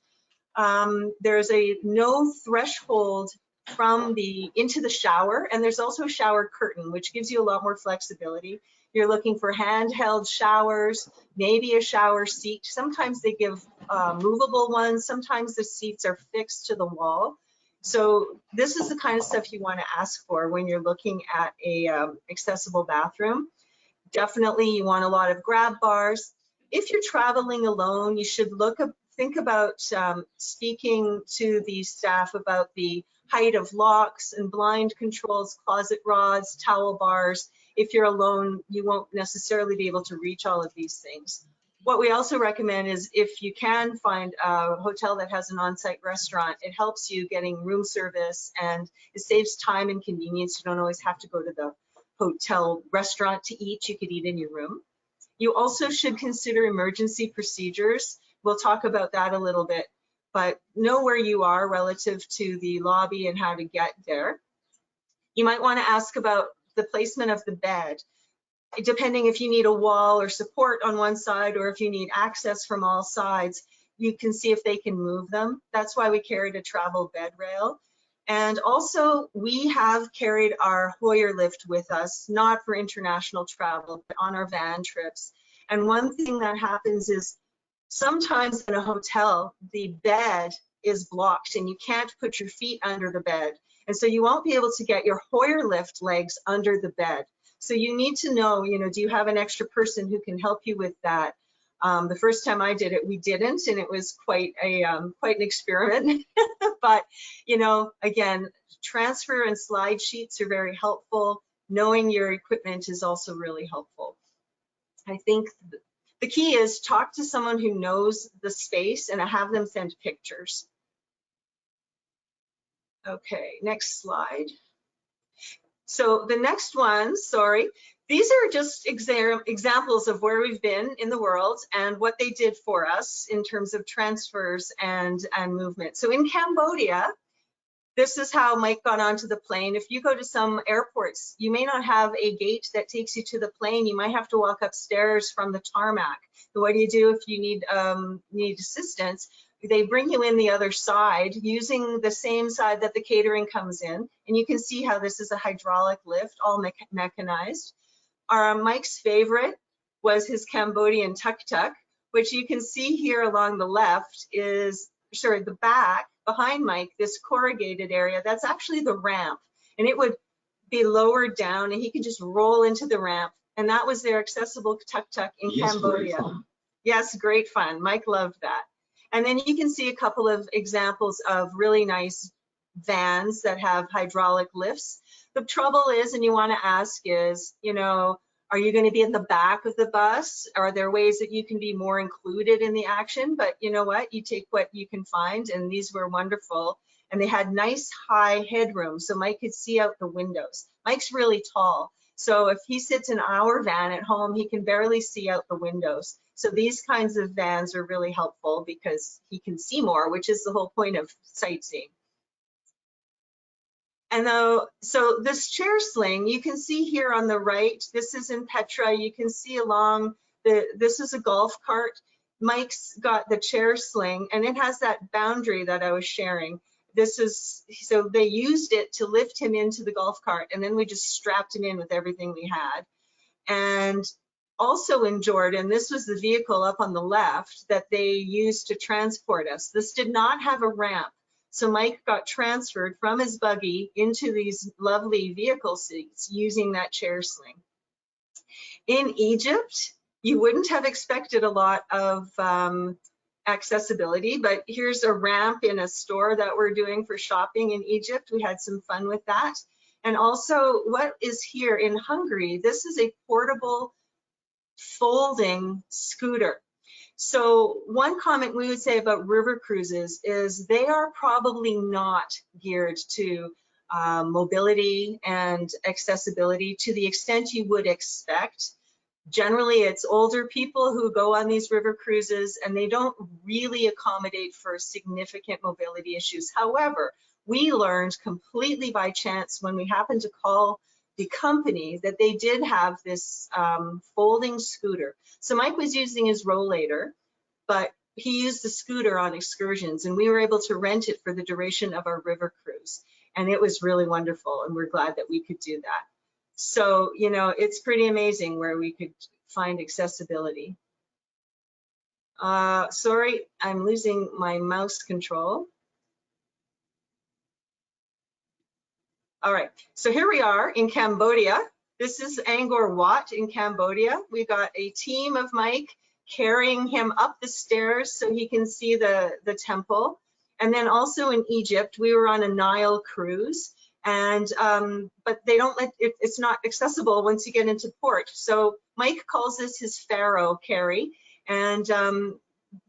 There's a no threshold from into the shower, and there's also a shower curtain, which gives you a lot more flexibility. You're looking for handheld showers, maybe a shower seat. Sometimes they give movable ones. Sometimes the seats are fixed to the wall. So this is the kind of stuff you want to ask for when you're looking at a accessible bathroom. Definitely you want a lot of grab bars. If you're traveling alone, you should think about speaking to the staff about the height of locks and blind controls, closet rods, towel bars. If you're alone, you won't necessarily be able to reach all of these things. What we also recommend is if you can find a hotel that has an on-site restaurant, it helps you getting room service and it saves time and convenience. You don't always have to go to the hotel restaurant to eat. You could eat in your room. You also should consider emergency procedures. We'll talk about that a little bit, but know where you are relative to the lobby and how to get there. You might want to ask about the placement of the bed, depending if you need a wall or support on one side or if you need access from all sides. You can see if they can move them. That's why we carried a travel bed rail. And also we have carried our Hoyer lift with us, not for international travel, but on our van trips. And one thing that happens is sometimes in a hotel, the bed is blocked and you can't put your feet under the bed. And so you won't be able to get your Hoyer lift legs under the bed. So you need to know, do you have an extra person who can help you with that? The first time I did it, we didn't, and it was quite an experiment. But, again, transfer and slide sheets are very helpful. Knowing your equipment is also really helpful. I think the key is talk to someone who knows the space and have them send pictures. Okay, next slide. So the next one, These are just examples of where we've been in the world and what they did for us in terms of transfers and movement. So in Cambodia, this is how Mike got onto the plane. If you go to some airports, you may not have a gate that takes you to the plane. You might have to walk upstairs from the tarmac. So what do you do if you need assistance? They bring you in the other side using the same side that the catering comes in. And you can see how this is a hydraulic lift, all mechanized. Mike's favorite was his Cambodian tuk-tuk, which you can see here along the left is, sorry, the back behind Mike, this corrugated area, that's actually the ramp. And it would be lowered down and he could just roll into the ramp. And that was their accessible tuk-tuk in Cambodia. Great fun. Yes, great fun. Mike loved that. And then you can see a couple of examples of really nice vans that have hydraulic lifts. The trouble is, and you want to ask is, you know, are you going to be in the back of the bus? Are there ways that you can be more included in the action? But you know what? You take what you can find, and these were wonderful. And they had nice high headroom, so Mike could see out the windows. Mike's really tall, so if he sits in our van at home, he can barely see out the windows. So these kinds of vans are really helpful because he can see more, which is the whole point of sightseeing. And so this chair sling, you can see here on the right, this is in Petra. You can see along this is a golf cart. Mike's got the chair sling and it has that boundary that I was sharing. This is, so they used it to lift him into the golf cart and then we just strapped him in with everything we had. And also in Jordan, this was the vehicle up on the left that they used to transport us. This did not have a ramp. So Mike got transferred from his buggy into these lovely vehicle seats using that chair sling. In Egypt, you wouldn't have expected a lot of accessibility, but here's a ramp in a store that we're doing for shopping in Egypt. We had some fun with that. And also what is here in Hungary, this is a portable folding scooter. So one comment we would say about river cruises is they are probably not geared to mobility and accessibility to the extent you would expect. Generally, it's older people who go on these river cruises and they don't really accommodate for significant mobility issues. However, we learned completely by chance when we happened to call the company that they did have this folding scooter. So Mike was using his rollator, but he used the scooter on excursions and we were able to rent it for the duration of our river cruise. And it was really wonderful and we're glad that we could do that. So, you know, it's pretty amazing where we could find accessibility. Sorry, I'm losing my mouse control. All right, so here we are in Cambodia. This is Angkor Wat in Cambodia. We got a team of Mike carrying him up the stairs so he can see the temple. And then also in Egypt, we were on a Nile cruise. And but they don't let it's not accessible once you get into port. So Mike calls this his pharaoh carry, and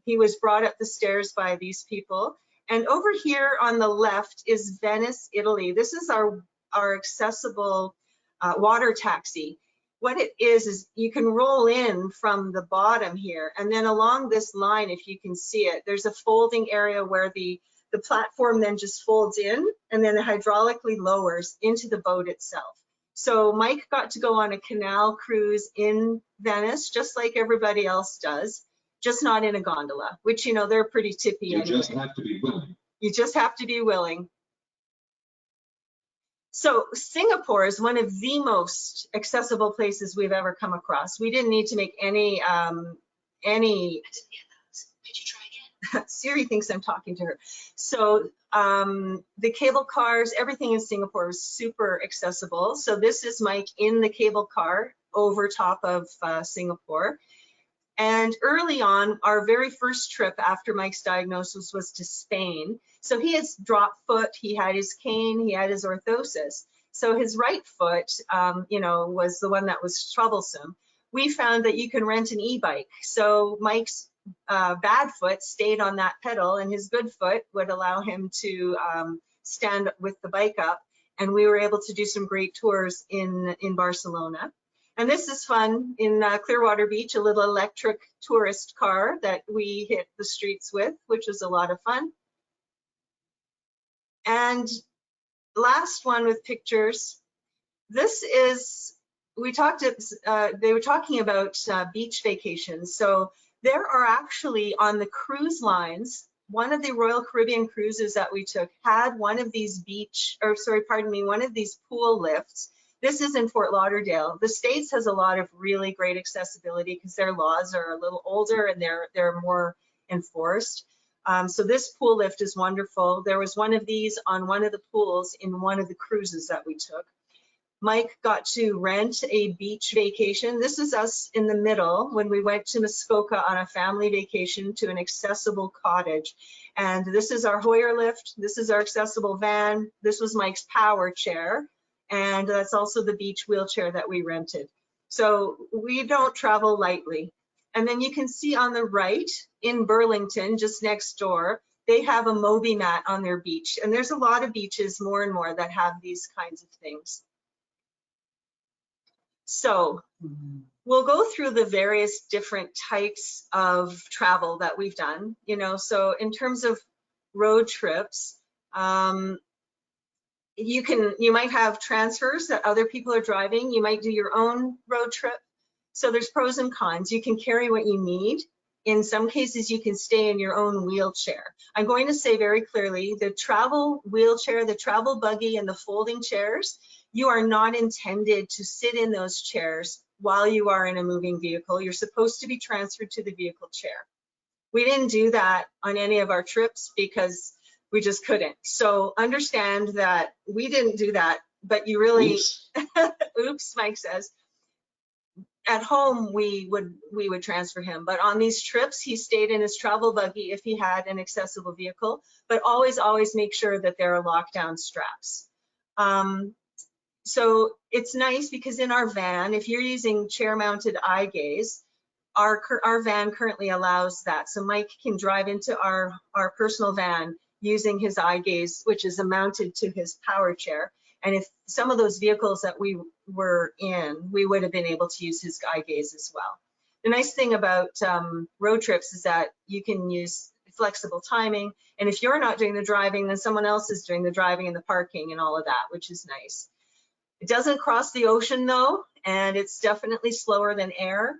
he was brought up the stairs by these people. And over here on the left is Venice, Italy. This is our accessible water taxi. What it is you can roll in from the bottom here, and then along this line, if you can see it, there's a folding area where the platform then just folds in and then it hydraulically lowers into the boat itself. So Mike got to go on a canal cruise in Venice, just like everybody else does, just not in a gondola, which, you know, they're pretty tippy. You just have to be willing. You just have to be willing. So Singapore is one of the most accessible places we've ever come across. We didn't need to make any Siri thinks I'm talking to her. So the cable cars, everything in Singapore is super accessible. So this is Mike in the cable car over top of Singapore. And early on, our very first trip after Mike's diagnosis was to Spain. So he has dropped foot, he had his cane, he had his orthosis. So his right foot, you know, was the one that was troublesome. We found that you can rent an e-bike. So Mike's bad foot stayed on that pedal and his good foot would allow him to stand with the bike up, and we were able to do some great tours in Barcelona. And this is fun in Clearwater Beach, a little electric tourist car that we hit the streets with, which was a lot of fun. And last one with pictures. This is, they were talking about beach vacations. So there are actually on the cruise lines, one of the Royal Caribbean cruises that we took had one of these one of these pool lifts. This is in Fort Lauderdale. The States has a lot of really great accessibility because their laws are a little older and they're more enforced. So this pool lift is wonderful. There was one of these on one of the pools in one of the cruises that we took. Mike got to rent a beach vacation. This is us in the middle when we went to Muskoka on a family vacation to an accessible cottage. And this is our Hoyer lift. This is our accessible van. This was Mike's power chair. And that's also the beach wheelchair that we rented. So we don't travel lightly. And then you can see on the right in Burlington, just next door, they have a Moby mat on their beach. And there's a lot of beaches, more and more, that have these kinds of things. So we'll go through the various different types of travel that we've done. So in terms of road trips, you might have transfers that other people are driving. You might do your own road trip. So there's pros and cons. You can carry what you need. In some cases, you can stay in your own wheelchair. I'm going to say very clearly, the travel wheelchair, the travel buggy, and the folding chairs, you are not intended to sit in those chairs while you are in a moving vehicle. You're supposed to be transferred to the vehicle chair. We didn't do that on any of our trips because we just couldn't. So understand that we didn't do that, but you really, oops, Mike says. At home, we would transfer him, but on these trips, he stayed in his travel buggy if he had an accessible vehicle, but always make sure that there are lockdown straps. So it's nice because in our van, if you're using chair-mounted eye gaze, our van currently allows that. So Mike can drive into our personal van using his eye gaze, which is mounted to his power chair. And if some of those vehicles that we were in, we would have been able to use his eye gaze as well. The nice thing about road trips is that you can use flexible timing. And if you're not doing the driving, then someone else is doing the driving and the parking and all of that, which is nice. It doesn't cross the ocean though, and it's definitely slower than air.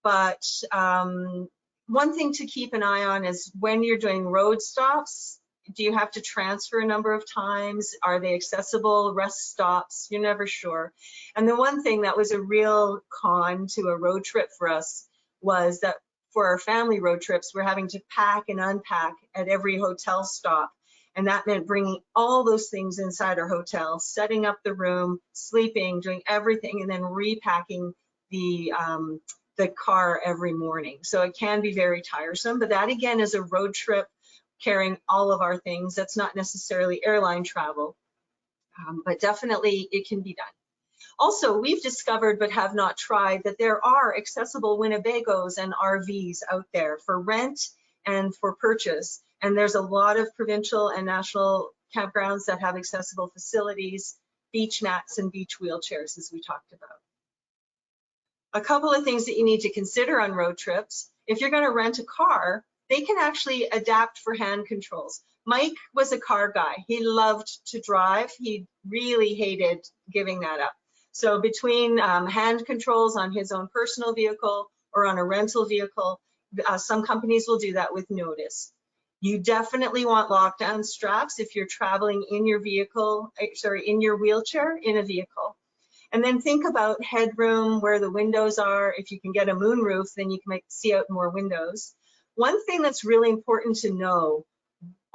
But one thing to keep an eye on is when you're doing road stops, do you have to transfer a number of times? Are they accessible rest stops? You're never sure. And the one thing that was a real con to a road trip for us was that for our family road trips, we're having to pack and unpack at every hotel stop. And that meant bringing all those things inside our hotel, setting up the room, sleeping, doing everything, and then repacking the car every morning. So it can be very tiresome, but that again is a road trip carrying all of our things. That's not necessarily airline travel, but definitely it can be done. Also, we've discovered but have not tried that there are accessible Winnebagos and RVs out there for rent and for purchase. And there's a lot of provincial and national campgrounds that have accessible facilities, beach mats, and beach wheelchairs, as we talked about. A couple of things that you need to consider on road trips. If you're going to rent a car, they can actually adapt for hand controls. Mike was a car guy. He loved to drive. He really hated giving that up. So between hand controls on his own personal vehicle or on a rental vehicle, some companies will do that with notice. You definitely want lockdown straps if you're traveling in your vehicle, in your wheelchair in a vehicle. And then think about headroom, where the windows are. If you can get a moonroof, then you can see out more windows. One thing that's really important to know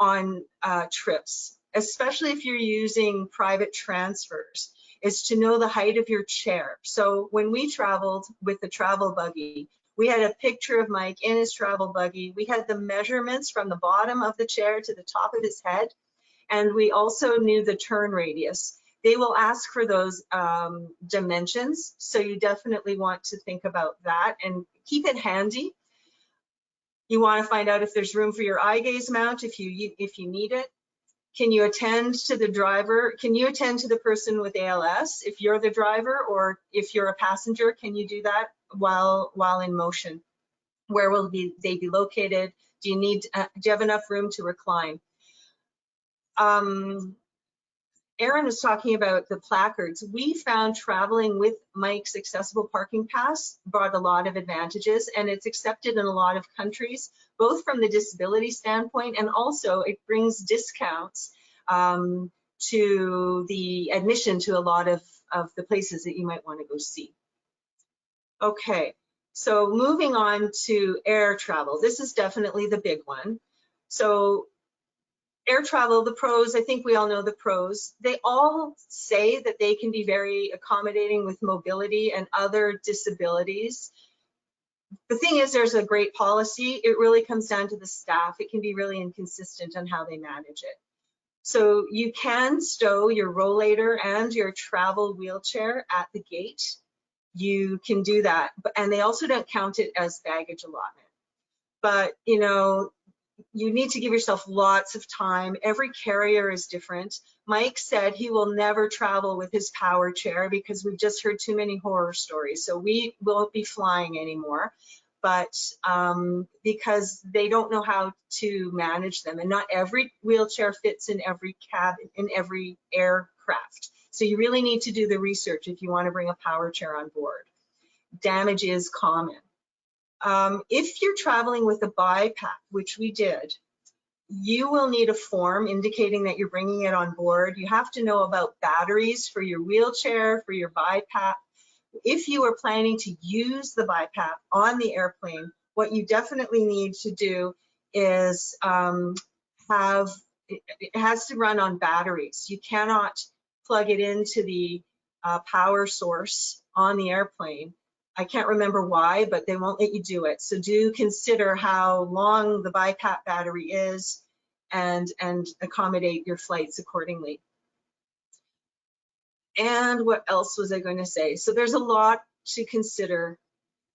on trips, especially if you're using private transfers, is to know the height of your chair. So when we traveled with the travel buggy, we had a picture of Mike in his travel buggy. We had the measurements from the bottom of the chair to the top of his head. And we also knew the turn radius. They will ask for those dimensions. So you definitely want to think about that and keep it handy. You want to find out if there's room for your eye gaze mount if you need it. Can you attend to the driver? Can you attend to the person with ALS if you're the driver, or if you're a passenger, can you do that while in motion? Where will they be located? Do you have enough room to recline? Aaron was talking about the placards. We found traveling with Mike's accessible parking pass brought a lot of advantages, and it's accepted in a lot of countries, both from the disability standpoint, and also it brings discounts to the admission to a lot of the places that you might want to go see. Okay, so moving on to air travel. This is definitely the big one. So air travel, the pros, I think we all know the pros. They all say that they can be very accommodating with mobility and other disabilities. The thing is, there's a great policy. It really comes down to the staff. It can be really inconsistent on how they manage it. So you can stow your rollator and your travel wheelchair at the gate. You can do that, and they also don't count it as baggage allotment. But, you know, you need to give yourself lots of time. Every carrier is different. Mike said he will never travel with his power chair because we've just heard too many horror stories. So we won't be flying anymore, but because they don't know how to manage them, and not every wheelchair fits in every cabin, in every aircraft. So you really need to do the research if you want to bring a power chair on board. Damage is common. If you're traveling with a BiPAP, which we did, you will need a form indicating that you're bringing it on board. You have to know about batteries for your wheelchair, for your BiPAP. If you are planning to use the BiPAP on the airplane, what you definitely need to do is it has to run on batteries. You cannot plug it into the power source on the airplane. I can't remember why, but they won't let you do it. So do consider how long the BiPAP battery is and accommodate your flights accordingly. And what else was I going to say? So there's a lot to consider.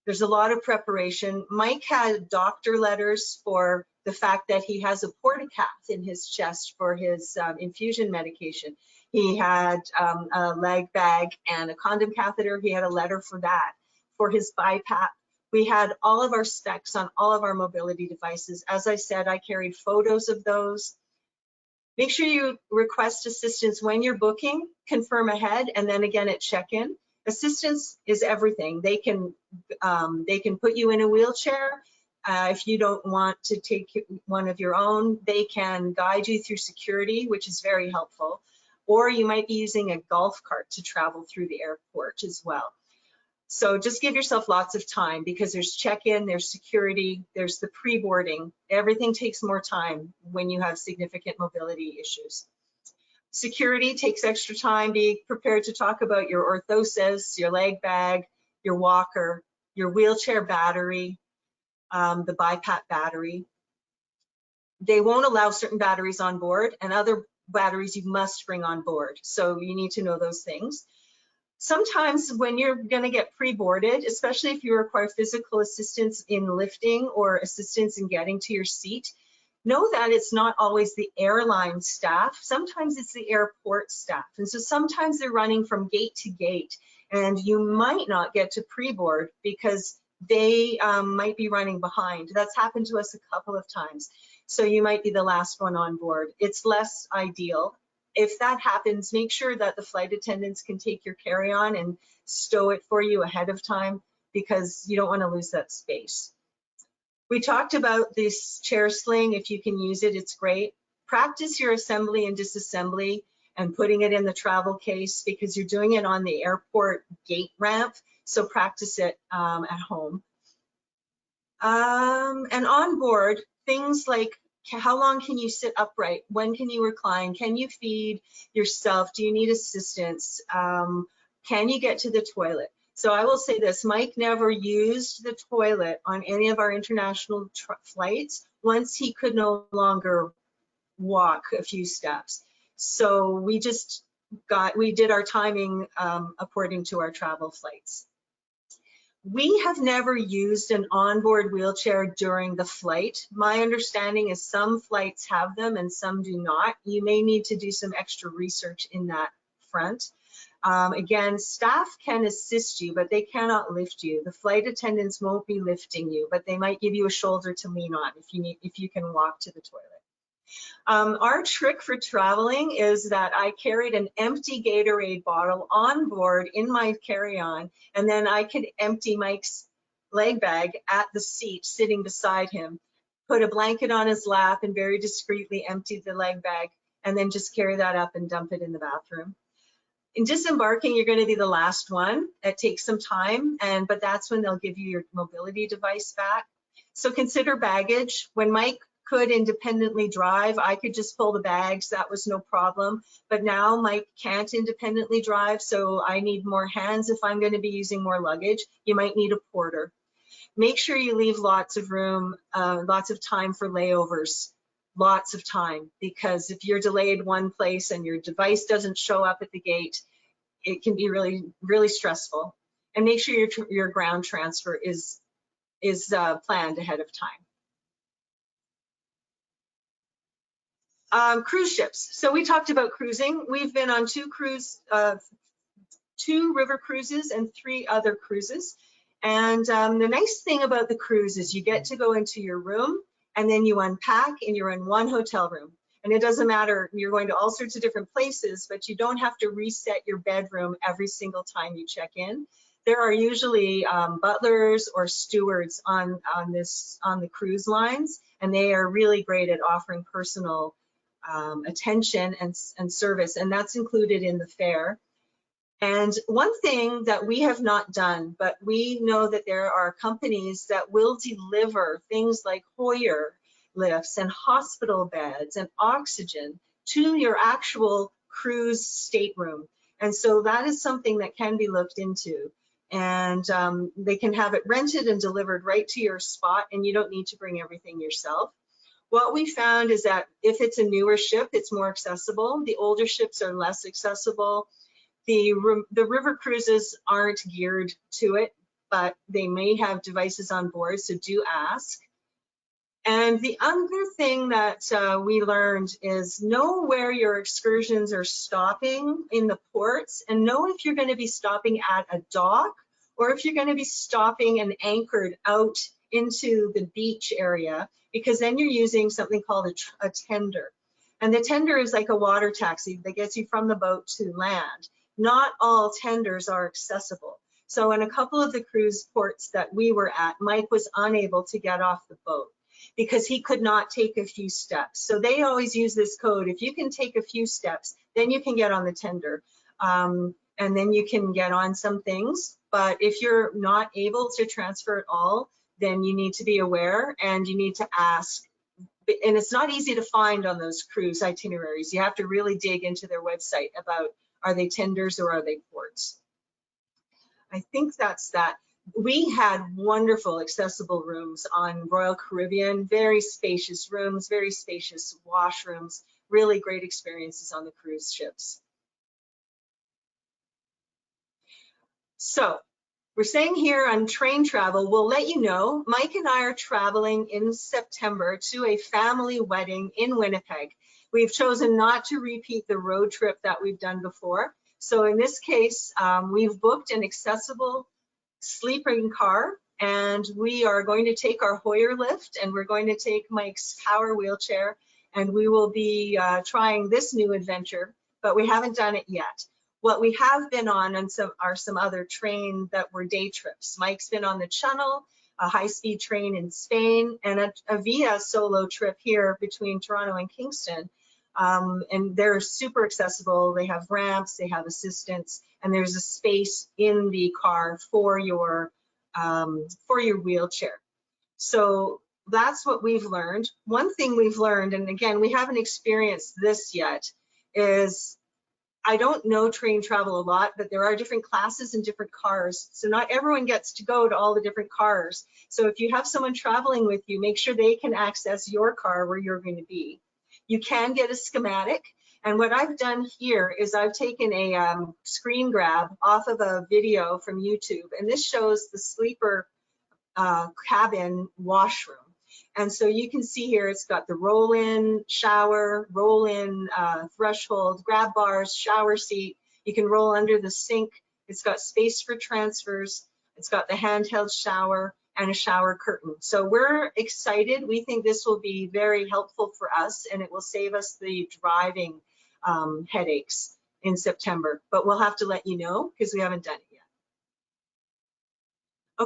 There's a lot of preparation. Mike had doctor letters for the fact that he has a portacath in his chest for his infusion medication. He had a leg bag and a condom catheter. He had a letter for that. For his BiPAP, we had all of our specs on all of our mobility devices. As I said, I carried photos of those. Make sure you request assistance when you're booking, confirm ahead, and then again at check-in. Assistance is everything. They can put you in a wheelchair. If you don't want to take one of your own, they can guide you through security, which is very helpful. Or you might be using a golf cart to travel through the airport as well. So just give yourself lots of time, because there's check-in, there's security, there's the pre-boarding. Everything takes more time when you have significant mobility issues. Security takes extra time. Be prepared to talk about your orthosis, your leg bag, your walker, your wheelchair battery, the BiPAP battery. They won't allow certain batteries on board, and other batteries you must bring on board. So you need to know those things. Sometimes when you're going to get pre-boarded, especially if you require physical assistance in lifting or assistance in getting to your seat, know that it's not always the airline staff. Sometimes it's the airport staff. And so sometimes they're running from gate to gate, and you might not get to pre-board because they might be running behind. That's happened to us a couple of times. So you might be the last one on board. It's less ideal. If that happens, make sure that the flight attendants can take your carry-on and stow it for you ahead of time, because you don't want to lose that space. We talked about this chair sling. If you can use it, it's great. Practice your assembly and disassembly and putting it in the travel case, because you're doing it on the airport gate ramp. So practice it at home. And on board, things like, how long can you sit upright? When can you recline? Can you feed yourself? Do you need assistance? Can you get to the toilet? So I will say this, Mike never used the toilet on any of our international flights once he could no longer walk a few steps. So we did our timing according to our travel flights. We have never used an onboard wheelchair during the flight. My understanding is some flights have them and some do not. You may need to do some extra research in that front. Again, staff can assist you, but they cannot lift you. The flight attendants won't be lifting you, but they might give you a shoulder to lean on if you can walk to the toilet. Our trick for traveling is that I carried an empty Gatorade bottle on board in my carry-on, and then I could empty Mike's leg bag at the seat sitting beside him, put a blanket on his lap and very discreetly empty the leg bag, and then just carry that up and dump it in the bathroom. In disembarking, you're going to be the last one. It takes some time, but that's when they'll give you your mobility device back. So consider baggage. When Mike could independently drive, I could just pull the bags, that was no problem. But now Mike can't independently drive, so I need more hands if I'm going to be using more luggage. You might need a porter. Make sure you leave lots of room, lots of time for layovers, lots of time, because if you're delayed one place and your device doesn't show up at the gate, it can be really, really stressful. And make sure your ground transfer is planned ahead of time. Cruise ships. So we talked about cruising. We've been on 2 river cruises and 3 other cruises. And the nice thing about the cruise is you get to go into your room and then you unpack and you're in one hotel room. And it doesn't matter, you're going to all sorts of different places, but you don't have to reset your bedroom every single time you check in. There are usually butlers or stewards on the cruise lines, and they are really great at offering personal attention and service, and that's included in the fare. And one thing that we have not done, but we know that there are companies that will deliver things like Hoyer lifts and hospital beds and oxygen to your actual cruise stateroom. And so that is something that can be looked into. And they can have it rented and delivered right to your spot, and you don't need to bring everything yourself. What we found is that if it's a newer ship, it's more accessible. The older ships are less accessible. The river cruises aren't geared to it, but they may have devices on board, so do ask. And the other thing that we learned is know where your excursions are stopping in the ports, and know if you're going to be stopping at a dock or if you're going to be stopping and anchored out into the beach area, because then you're using something called a tender. And the tender is like a water taxi that gets you from the boat to land. Not all tenders are accessible. So in a couple of the cruise ports that we were at, Mike was unable to get off the boat because he could not take a few steps. So they always use this code. If you can take a few steps, then you can get on the tender. And then you can get on some things. But if you're not able to transfer at all, then you need to be aware and you need to ask. And it's not easy to find on those cruise itineraries. You have to really dig into their website about, are they tenders or are they ports? I think that's that. We had wonderful accessible rooms on Royal Caribbean, very spacious rooms, very spacious washrooms, really great experiences on the cruise ships. So we're saying here on train travel, we'll let you know, Mike and I are traveling in September to a family wedding in Winnipeg. We've chosen not to repeat the road trip that we've done before. So in this case, we've booked an accessible sleeping car, and we are going to take our Hoyer lift, and we're going to take Mike's power wheelchair, and we will be trying this new adventure, but we haven't done it yet. What we have been on and are some other train that were day trips. Mike's been on the Channel, a high-speed train in Spain, and a Via solo trip here between Toronto and Kingston. And they're super accessible. They have ramps, they have assistance, and there's a space in the car for your wheelchair. So that's what we've learned. One thing we've learned, and again, we haven't experienced this yet, is I don't know train travel a lot, but there are different classes and different cars. So not everyone gets to go to all the different cars. So if you have someone traveling with you, make sure they can access your car where you're going to be. You can get a schematic. And what I've done here is I've taken a screen grab off of a video from YouTube, and this shows the sleeper cabin washroom. And so you can see here, it's got the roll-in shower, roll-in threshold, grab bars, shower seat. You can roll under the sink. It's got space for transfers. It's got the handheld shower and a shower curtain. So we're excited. We think this will be very helpful for us, and it will save us the driving headaches in September. But we'll have to let you know because we haven't done it yet.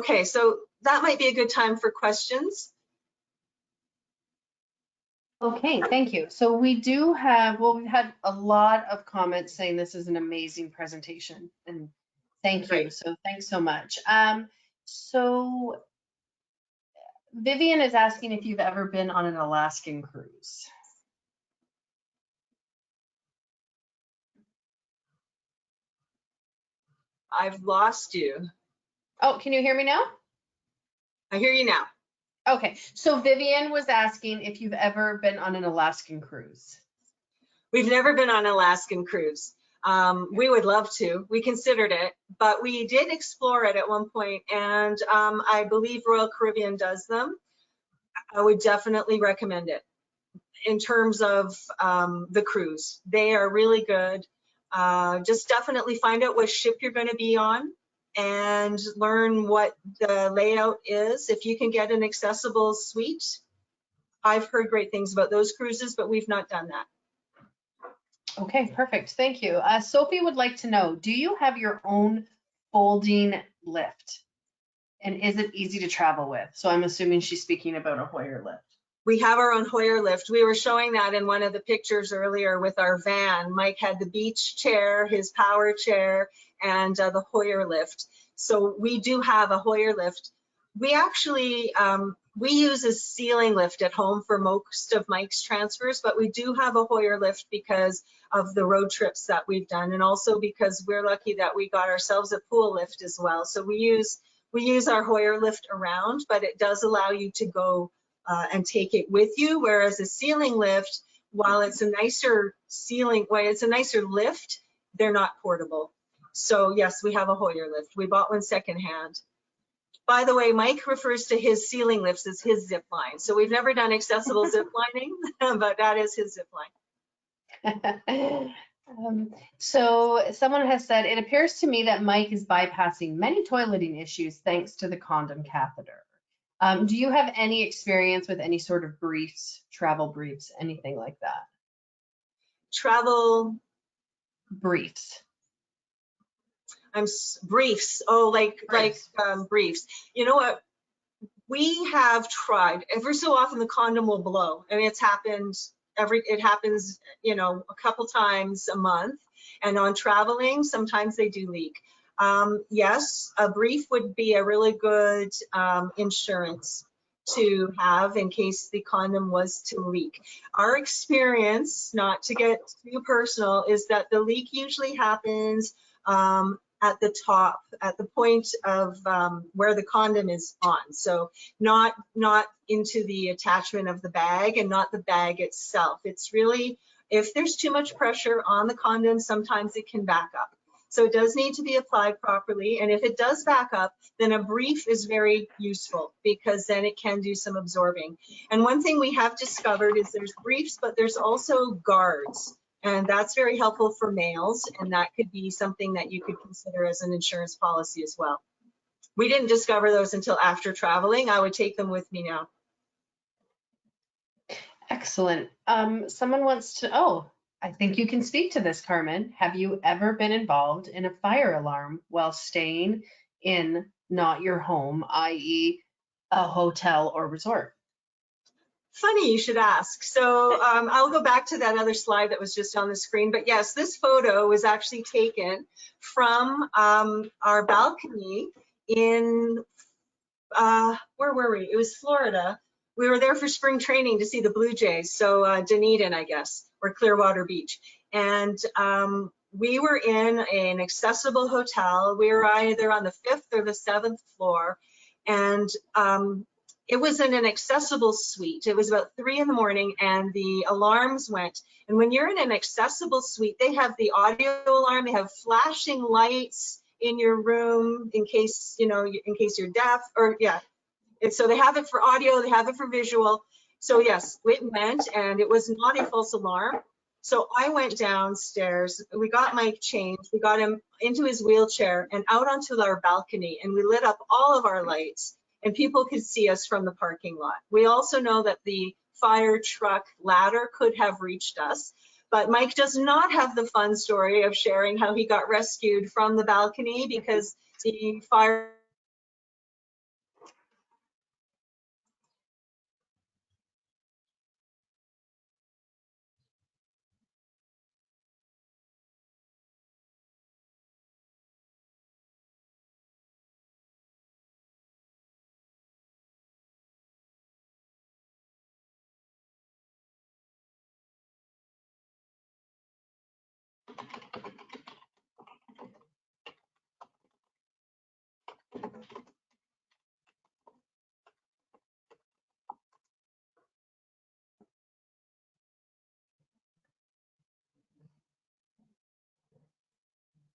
Okay, so that might be a good time for questions. Okay, thank you. So we do have, well, we've had a lot of comments saying this is an amazing presentation, and thank you. Great. So thanks so much. So Vivian is asking if you've ever been on an Alaskan cruise. I've lost you. Oh, can you hear me now? I hear you now. Okay, so Vivian was asking if you've ever been on an Alaskan cruise. We've never been on an Alaskan cruise. We would love to. We considered it, but we did explore it at one point, and I believe Royal Caribbean does them. I would definitely recommend it in terms of the cruise. They are really good. Just definitely find out what ship you're going to be on and learn what the layout is. If you can get an accessible suite, I've heard great things about those cruises, but we've not done that. Okay, perfect. Thank you. Sophie would like to know, do you have your own folding lift? And is it easy to travel with? So I'm assuming she's speaking about a Hoyer lift. We have our own Hoyer lift. We were showing that in one of the pictures earlier with our van. Mike had the beach chair, his power chair, and the Hoyer lift. So we do have a Hoyer lift. We actually, we use a ceiling lift at home for most of Mike's transfers, but we do have a Hoyer lift because of the road trips that we've done, and also because we're lucky that we got ourselves a pool lift as well. So we use our Hoyer lift around, but it does allow you to go and take it with you, whereas a ceiling lift, while it's a nicer ceiling, well, it's a nicer lift, they're not portable. So yes, we have a Hoyer lift. We bought one secondhand. By the way, Mike refers to his ceiling lifts as his zip line. So we've never done accessible zip lining, but that is his zip line. So someone has said, it appears to me that Mike is bypassing many toileting issues thanks to the condom catheter. Do you have any experience with any sort of briefs, travel briefs, anything like that? Travel briefs. Briefs. Oh, like briefs. You know what? We have tried. Every so often the condom will blow. I mean, it's happened. It happens, you know, a couple times a month. And on traveling, sometimes they do leak. Yes, a brief would be a really good insurance to have in case the condom was to leak. Our experience, not to get too personal, is that the leak usually happens at the top, at the point of where the condom is on. So not into the attachment of the bag and not the bag itself. It's really, if there's too much pressure on the condom, sometimes it can back up. So it does need to be applied properly. And if it does back up, then a brief is very useful because then it can do some absorbing. And one thing we have discovered is there's briefs, but there's also guards. And that's very helpful for males. And that could be something that you could consider as an insurance policy as well. We didn't discover those until after traveling. I would take them with me now. Excellent. Someone wants to, I think you can speak to this, Carmen. Have you ever been involved in a fire alarm while staying in not your home, i.e. a hotel or resort? Funny you should ask. So I'll go back to that other slide that was just on the screen. But yes, this photo was actually taken from our balcony in, where were we? It was Florida. We were there for spring training to see the Blue Jays. So Dunedin, I guess, or Clearwater Beach. And we were in an accessible hotel. We were either on the 5th or the 7th floor. And It was in an accessible suite. It was about 3 in the morning and the alarms went. And when you're in an accessible suite, they have the audio alarm, they have flashing lights in your room in case, you know, in case you're deaf, or yeah. And so they have it for audio, they have it for visual. So yes, it went, and it was not a false alarm. So I went downstairs, we got Mike changed, we got him into his wheelchair and out onto our balcony, and we lit up all of our lights and people could see us from the parking lot. We also know that the fire truck ladder could have reached us, but Mike does not have the fun story of sharing how he got rescued from the balcony because the fire.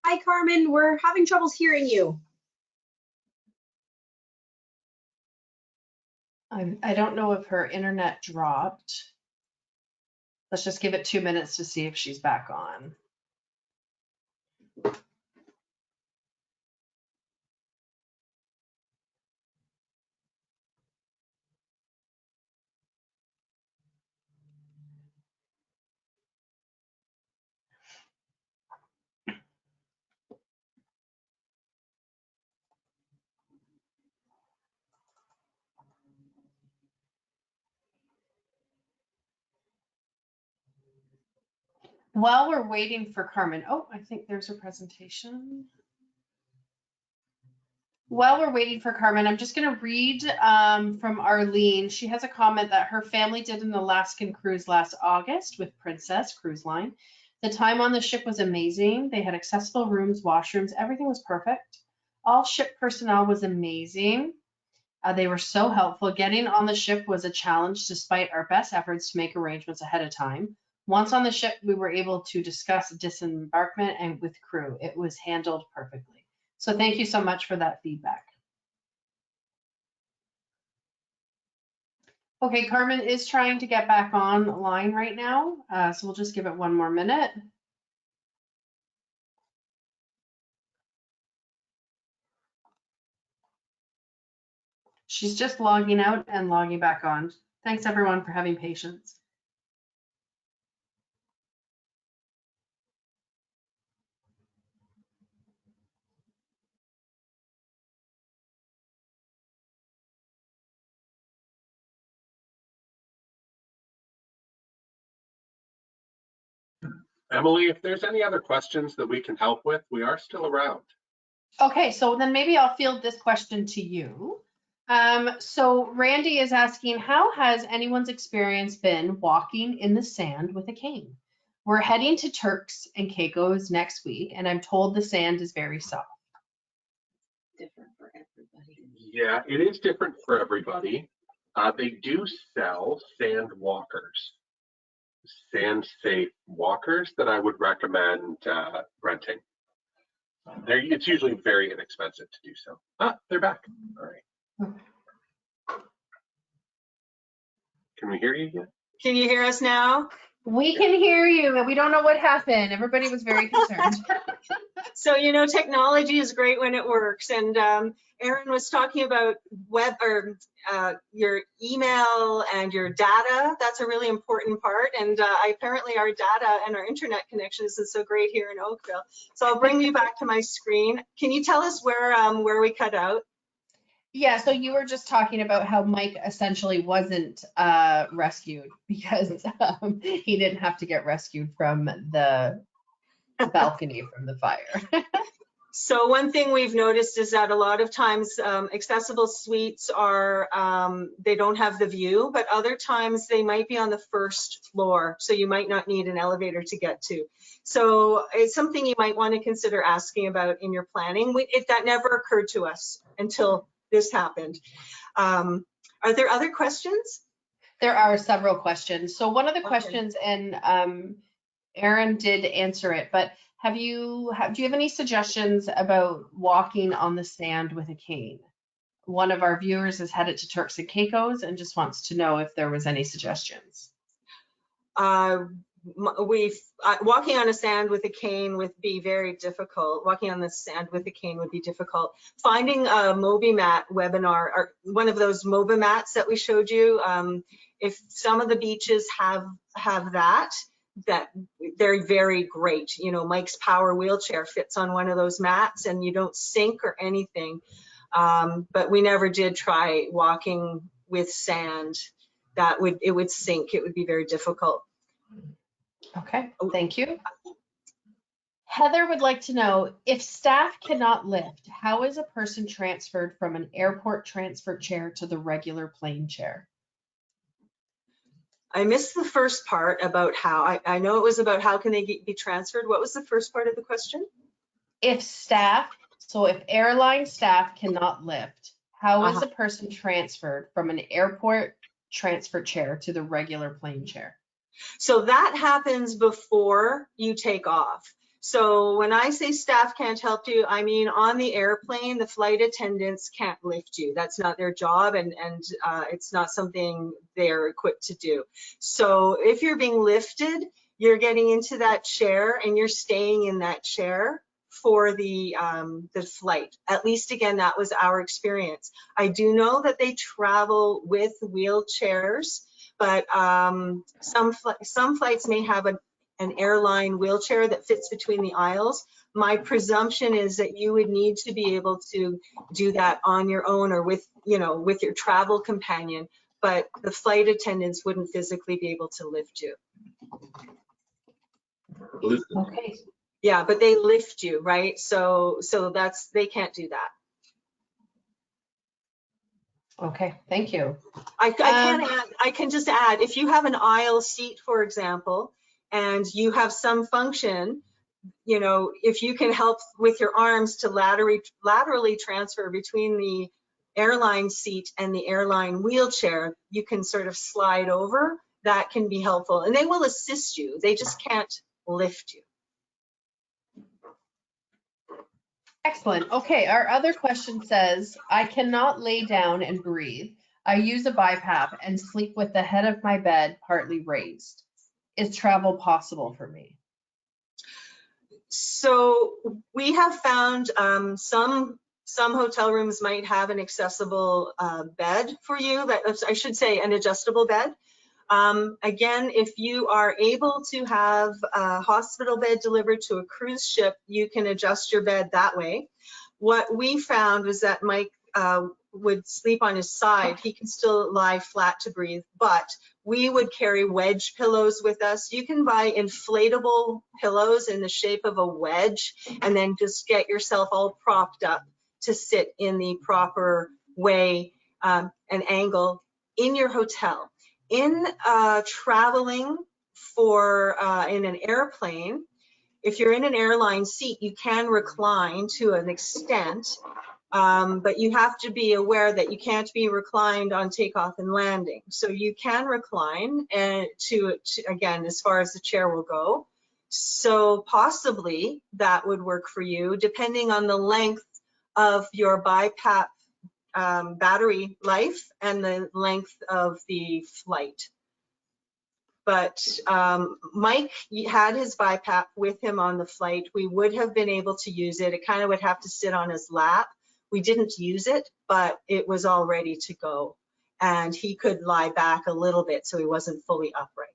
Hi, Carmen. We're having troubles hearing you. I don't know if her internet dropped. Let's just give it 2 minutes to see if she's back on. While we're waiting for Carmen, oh, I think there's her presentation. While we're waiting for Carmen, I'm just going to read from Arlene. She has a comment that her family did an Alaskan cruise last August with Princess Cruise Line. The time on the ship was amazing. They had accessible rooms, washrooms, everything was perfect. All ship personnel was amazing. They were so helpful. Getting on the ship was a challenge despite our best efforts to make arrangements ahead of time. Once on the ship, we were able to discuss disembarkment and with crew. It was handled perfectly. So thank you so much for that feedback. Okay, Carmen is trying to get back online right now, so we'll just give it 1 more minute. She's just logging out and logging back on. Thanks everyone for having patience. Emily, if there's any other questions that we can help with, we are still around. Okay, so then maybe I'll field this question to you. So Randy is asking, how has anyone's experience been walking in the sand with a cane? We're heading to Turks and Caicos next week, and I'm told the sand is very soft. Different for everybody. Yeah, it is different for everybody. They do sell sand walkers, sand safe walkers that I would recommend renting. It's usually very inexpensive to do so. Ah, they're back. All right. Can we hear you again? Can you hear us now? We can hear you, but we don't know what happened. Everybody was very concerned. So, you know, technology is great when it works. And Aaron was talking about your email and your data. That's a really important part. And apparently our data and our internet connection isn't so great here in Oakville. So I'll bring you back to my screen. Can you tell us where we cut out? Yeah, so you were just talking about how Mike essentially wasn't rescued because he didn't have to get rescued from the balcony from the fire. So one thing we've noticed is that a lot of times accessible suites are, they don't have the view, but other times they might be on the first floor. So you might not need an elevator to get to. So it's something you might want to consider asking about in your planning. That never occurred to us until this happened. Are there other questions? There are several questions. So one of the Okay. questions, and Aaron did answer it, but do you have any suggestions about walking on the sand with a cane? One of our viewers is headed to Turks and Caicos and just wants to know if there was any suggestions. Walking on a sand with a cane would be very difficult. Walking on the sand with a cane would be difficult. Finding a MobiMat webinar, or one of those MobiMats that we showed you, if some of the beaches have that they're very great. You know, Mike's Power wheelchair fits on one of those mats and you don't sink or anything. But we never did try walking with sand. It would sink. It would be very difficult. Okay, thank you. Heather would like to know, if staff cannot lift, how is a person transferred from an airport transfer chair to the regular plane chair? I missed the first part about how. I know it was about how can they be transferred. What was the first part of the question? If airline staff cannot lift, how is a person transferred from an airport transfer chair to the regular plane chair? So that happens before you take off. So when I say staff can't help you, I mean on the airplane, the flight attendants can't lift you. That's not their job, and it's not something they're equipped to do. So if you're being lifted, you're getting into that chair and you're staying in that chair for the flight. At least, again, that was our experience. I do know that they travel with wheelchairs, but some flights may have an airline wheelchair that fits between the aisles. My presumption is that you would need to be able to do that on your own or with your travel companion, but the flight attendants wouldn't physically be able to lift you. Okay. Yeah, but they lift you, right? So they can't do that. Okay, thank you. I can just add, if you have an aisle seat, for example, and you have some function, if you can help with your arms to laterally transfer between the airline seat and the airline wheelchair, you can sort of slide over. That can be helpful, and they will assist you. They just can't lift you. Excellent. Okay, our other question says, I cannot lay down and breathe. I use a BiPAP and sleep with the head of my bed partly raised. Is travel possible for me? So we have found some hotel rooms might have an accessible bed for you. I should say an adjustable bed. Again, if you are able to have a hospital bed delivered to a cruise ship, you can adjust your bed that way. What we found was that Mike would sleep on his side. He can still lie flat to breathe, but we would carry wedge pillows with us. You can buy inflatable pillows in the shape of a wedge and then just get yourself all propped up to sit in the proper way and angle in your hotel. In traveling in an airplane, if you're in an airline seat, you can recline to an extent, but you have to be aware that you can't be reclined on takeoff and landing. So you can recline and again, as far as the chair will go. So possibly that would work for you, depending on the length of your BiPAP battery life and the length of the flight. But Mike had his BiPAP with him on the flight. We would have been able to use it. It kind of would have to sit on his lap. We didn't use it, but it was all ready to go. And he could lie back a little bit so he wasn't fully upright.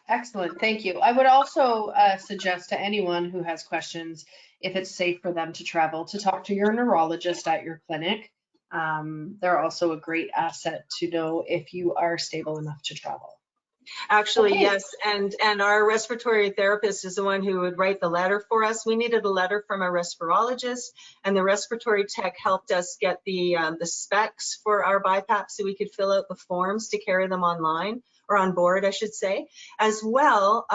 Excellent, thank you. I would also suggest to anyone who has questions, if it's safe for them to travel, to talk to your neurologist at your clinic. They're also a great asset to know if you are stable enough to travel. Actually, okay. Yes, and our respiratory therapist is the one who would write the letter for us. We needed a letter from a respirologist, and the respiratory tech helped us get the specs for our BiPAP so we could fill out the forms to carry them online, or on board, I should say. As well,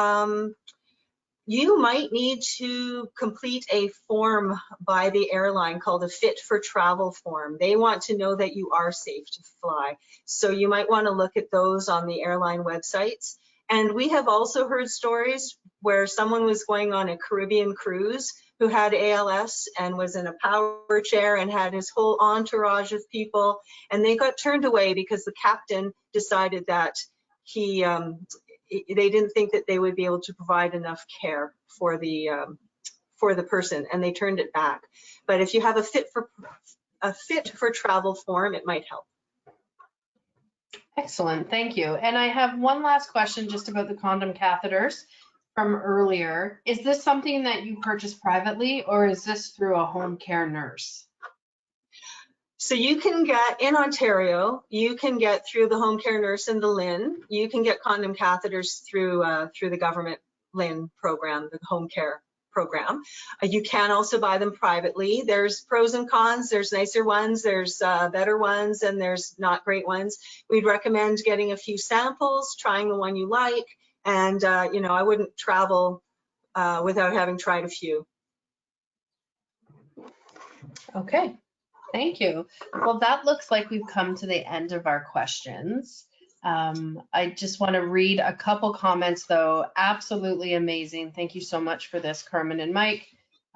you might need to complete a form by the airline called a fit for travel form. They want to know that you are safe to fly. So you might want to look at those on the airline websites. And we have also heard stories where someone was going on a Caribbean cruise who had ALS and was in a power chair and had his whole entourage of people, and they got turned away because the captain decided that they didn't think that they would be able to provide enough care for the person, and they turned it back. But if you have a fit for travel form, it might help. Excellent, thank you. And I have one last question just about the condom catheters from earlier. Is this something that you purchase privately, or is this through a home care nurse? So you can get, in Ontario, you can get through the home care nurse and the LHIN. You can get condom catheters through the government LHIN program, the home care program. You can also buy them privately. There's pros and cons. There's nicer ones, there's better ones, and there's not great ones. We'd recommend getting a few samples, trying the one you like, and you know, I wouldn't travel without having tried a few. Okay. Thank you. Well, that looks like we've come to the end of our questions. I just want to read a couple comments though. Absolutely amazing. Thank you so much for this, Carmen and Mike.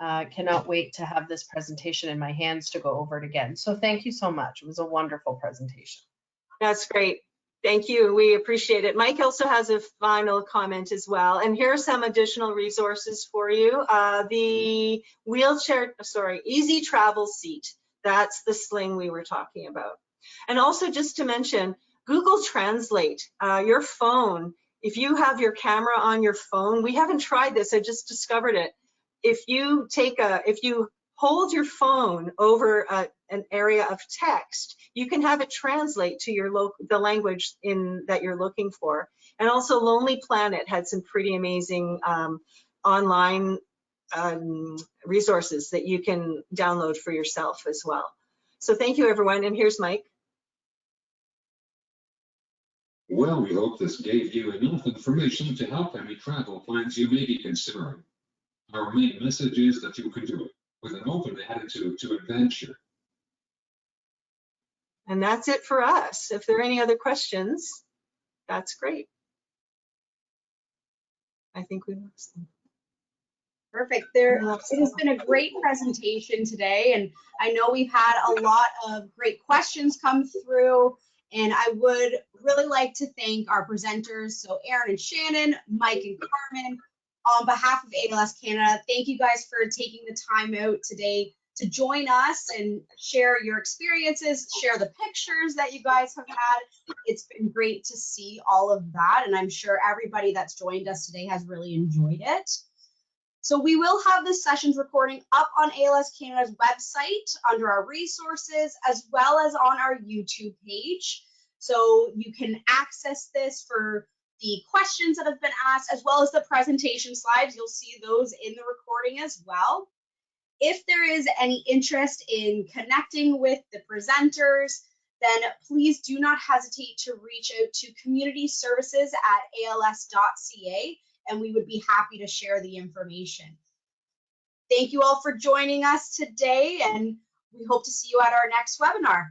Cannot wait to have this presentation in my hands to go over it again. So thank you so much. It was a wonderful presentation. That's great. Thank you. We appreciate it. Mike also has a final comment as well. And here are some additional resources for you. The Easy Travel Seat. That's the sling we were talking about. And also just to mention, Google Translate, your phone, if you have your camera on your phone, we haven't tried this, I just discovered it. If you hold your phone over an area of text, you can have it translate to the language that you're looking for. And also Lonely Planet had some pretty amazing online resources that you can download for yourself as well. So thank you, everyone. And here's Mike. Well, we hope this gave you enough information to help any travel plans you may be considering. Our main message is that you can do it with an open attitude to adventure. And that's it for us. If there are any other questions, that's great. I think we lost them. Perfect. It has been a great presentation today, and I know we've had a lot of great questions come through, and I would really like to thank our presenters, so Aaron and Shanen, Mike and Carmen, on behalf of ALS Canada. Thank you guys for taking the time out today to join us and share your experiences, share the pictures that you guys have had. It's been great to see all of that, and I'm sure everybody that's joined us today has really enjoyed it. So we will have this session's recording up on ALS Canada's website under our resources, as well as on our YouTube page. So you can access this for the questions that have been asked, as well as the presentation slides. You'll see those in the recording as well. If there is any interest in connecting with the presenters, then please do not hesitate to reach out to community services at als.ca, and we would be happy to share the information. Thank you all for joining us today, and we hope to see you at our next webinar.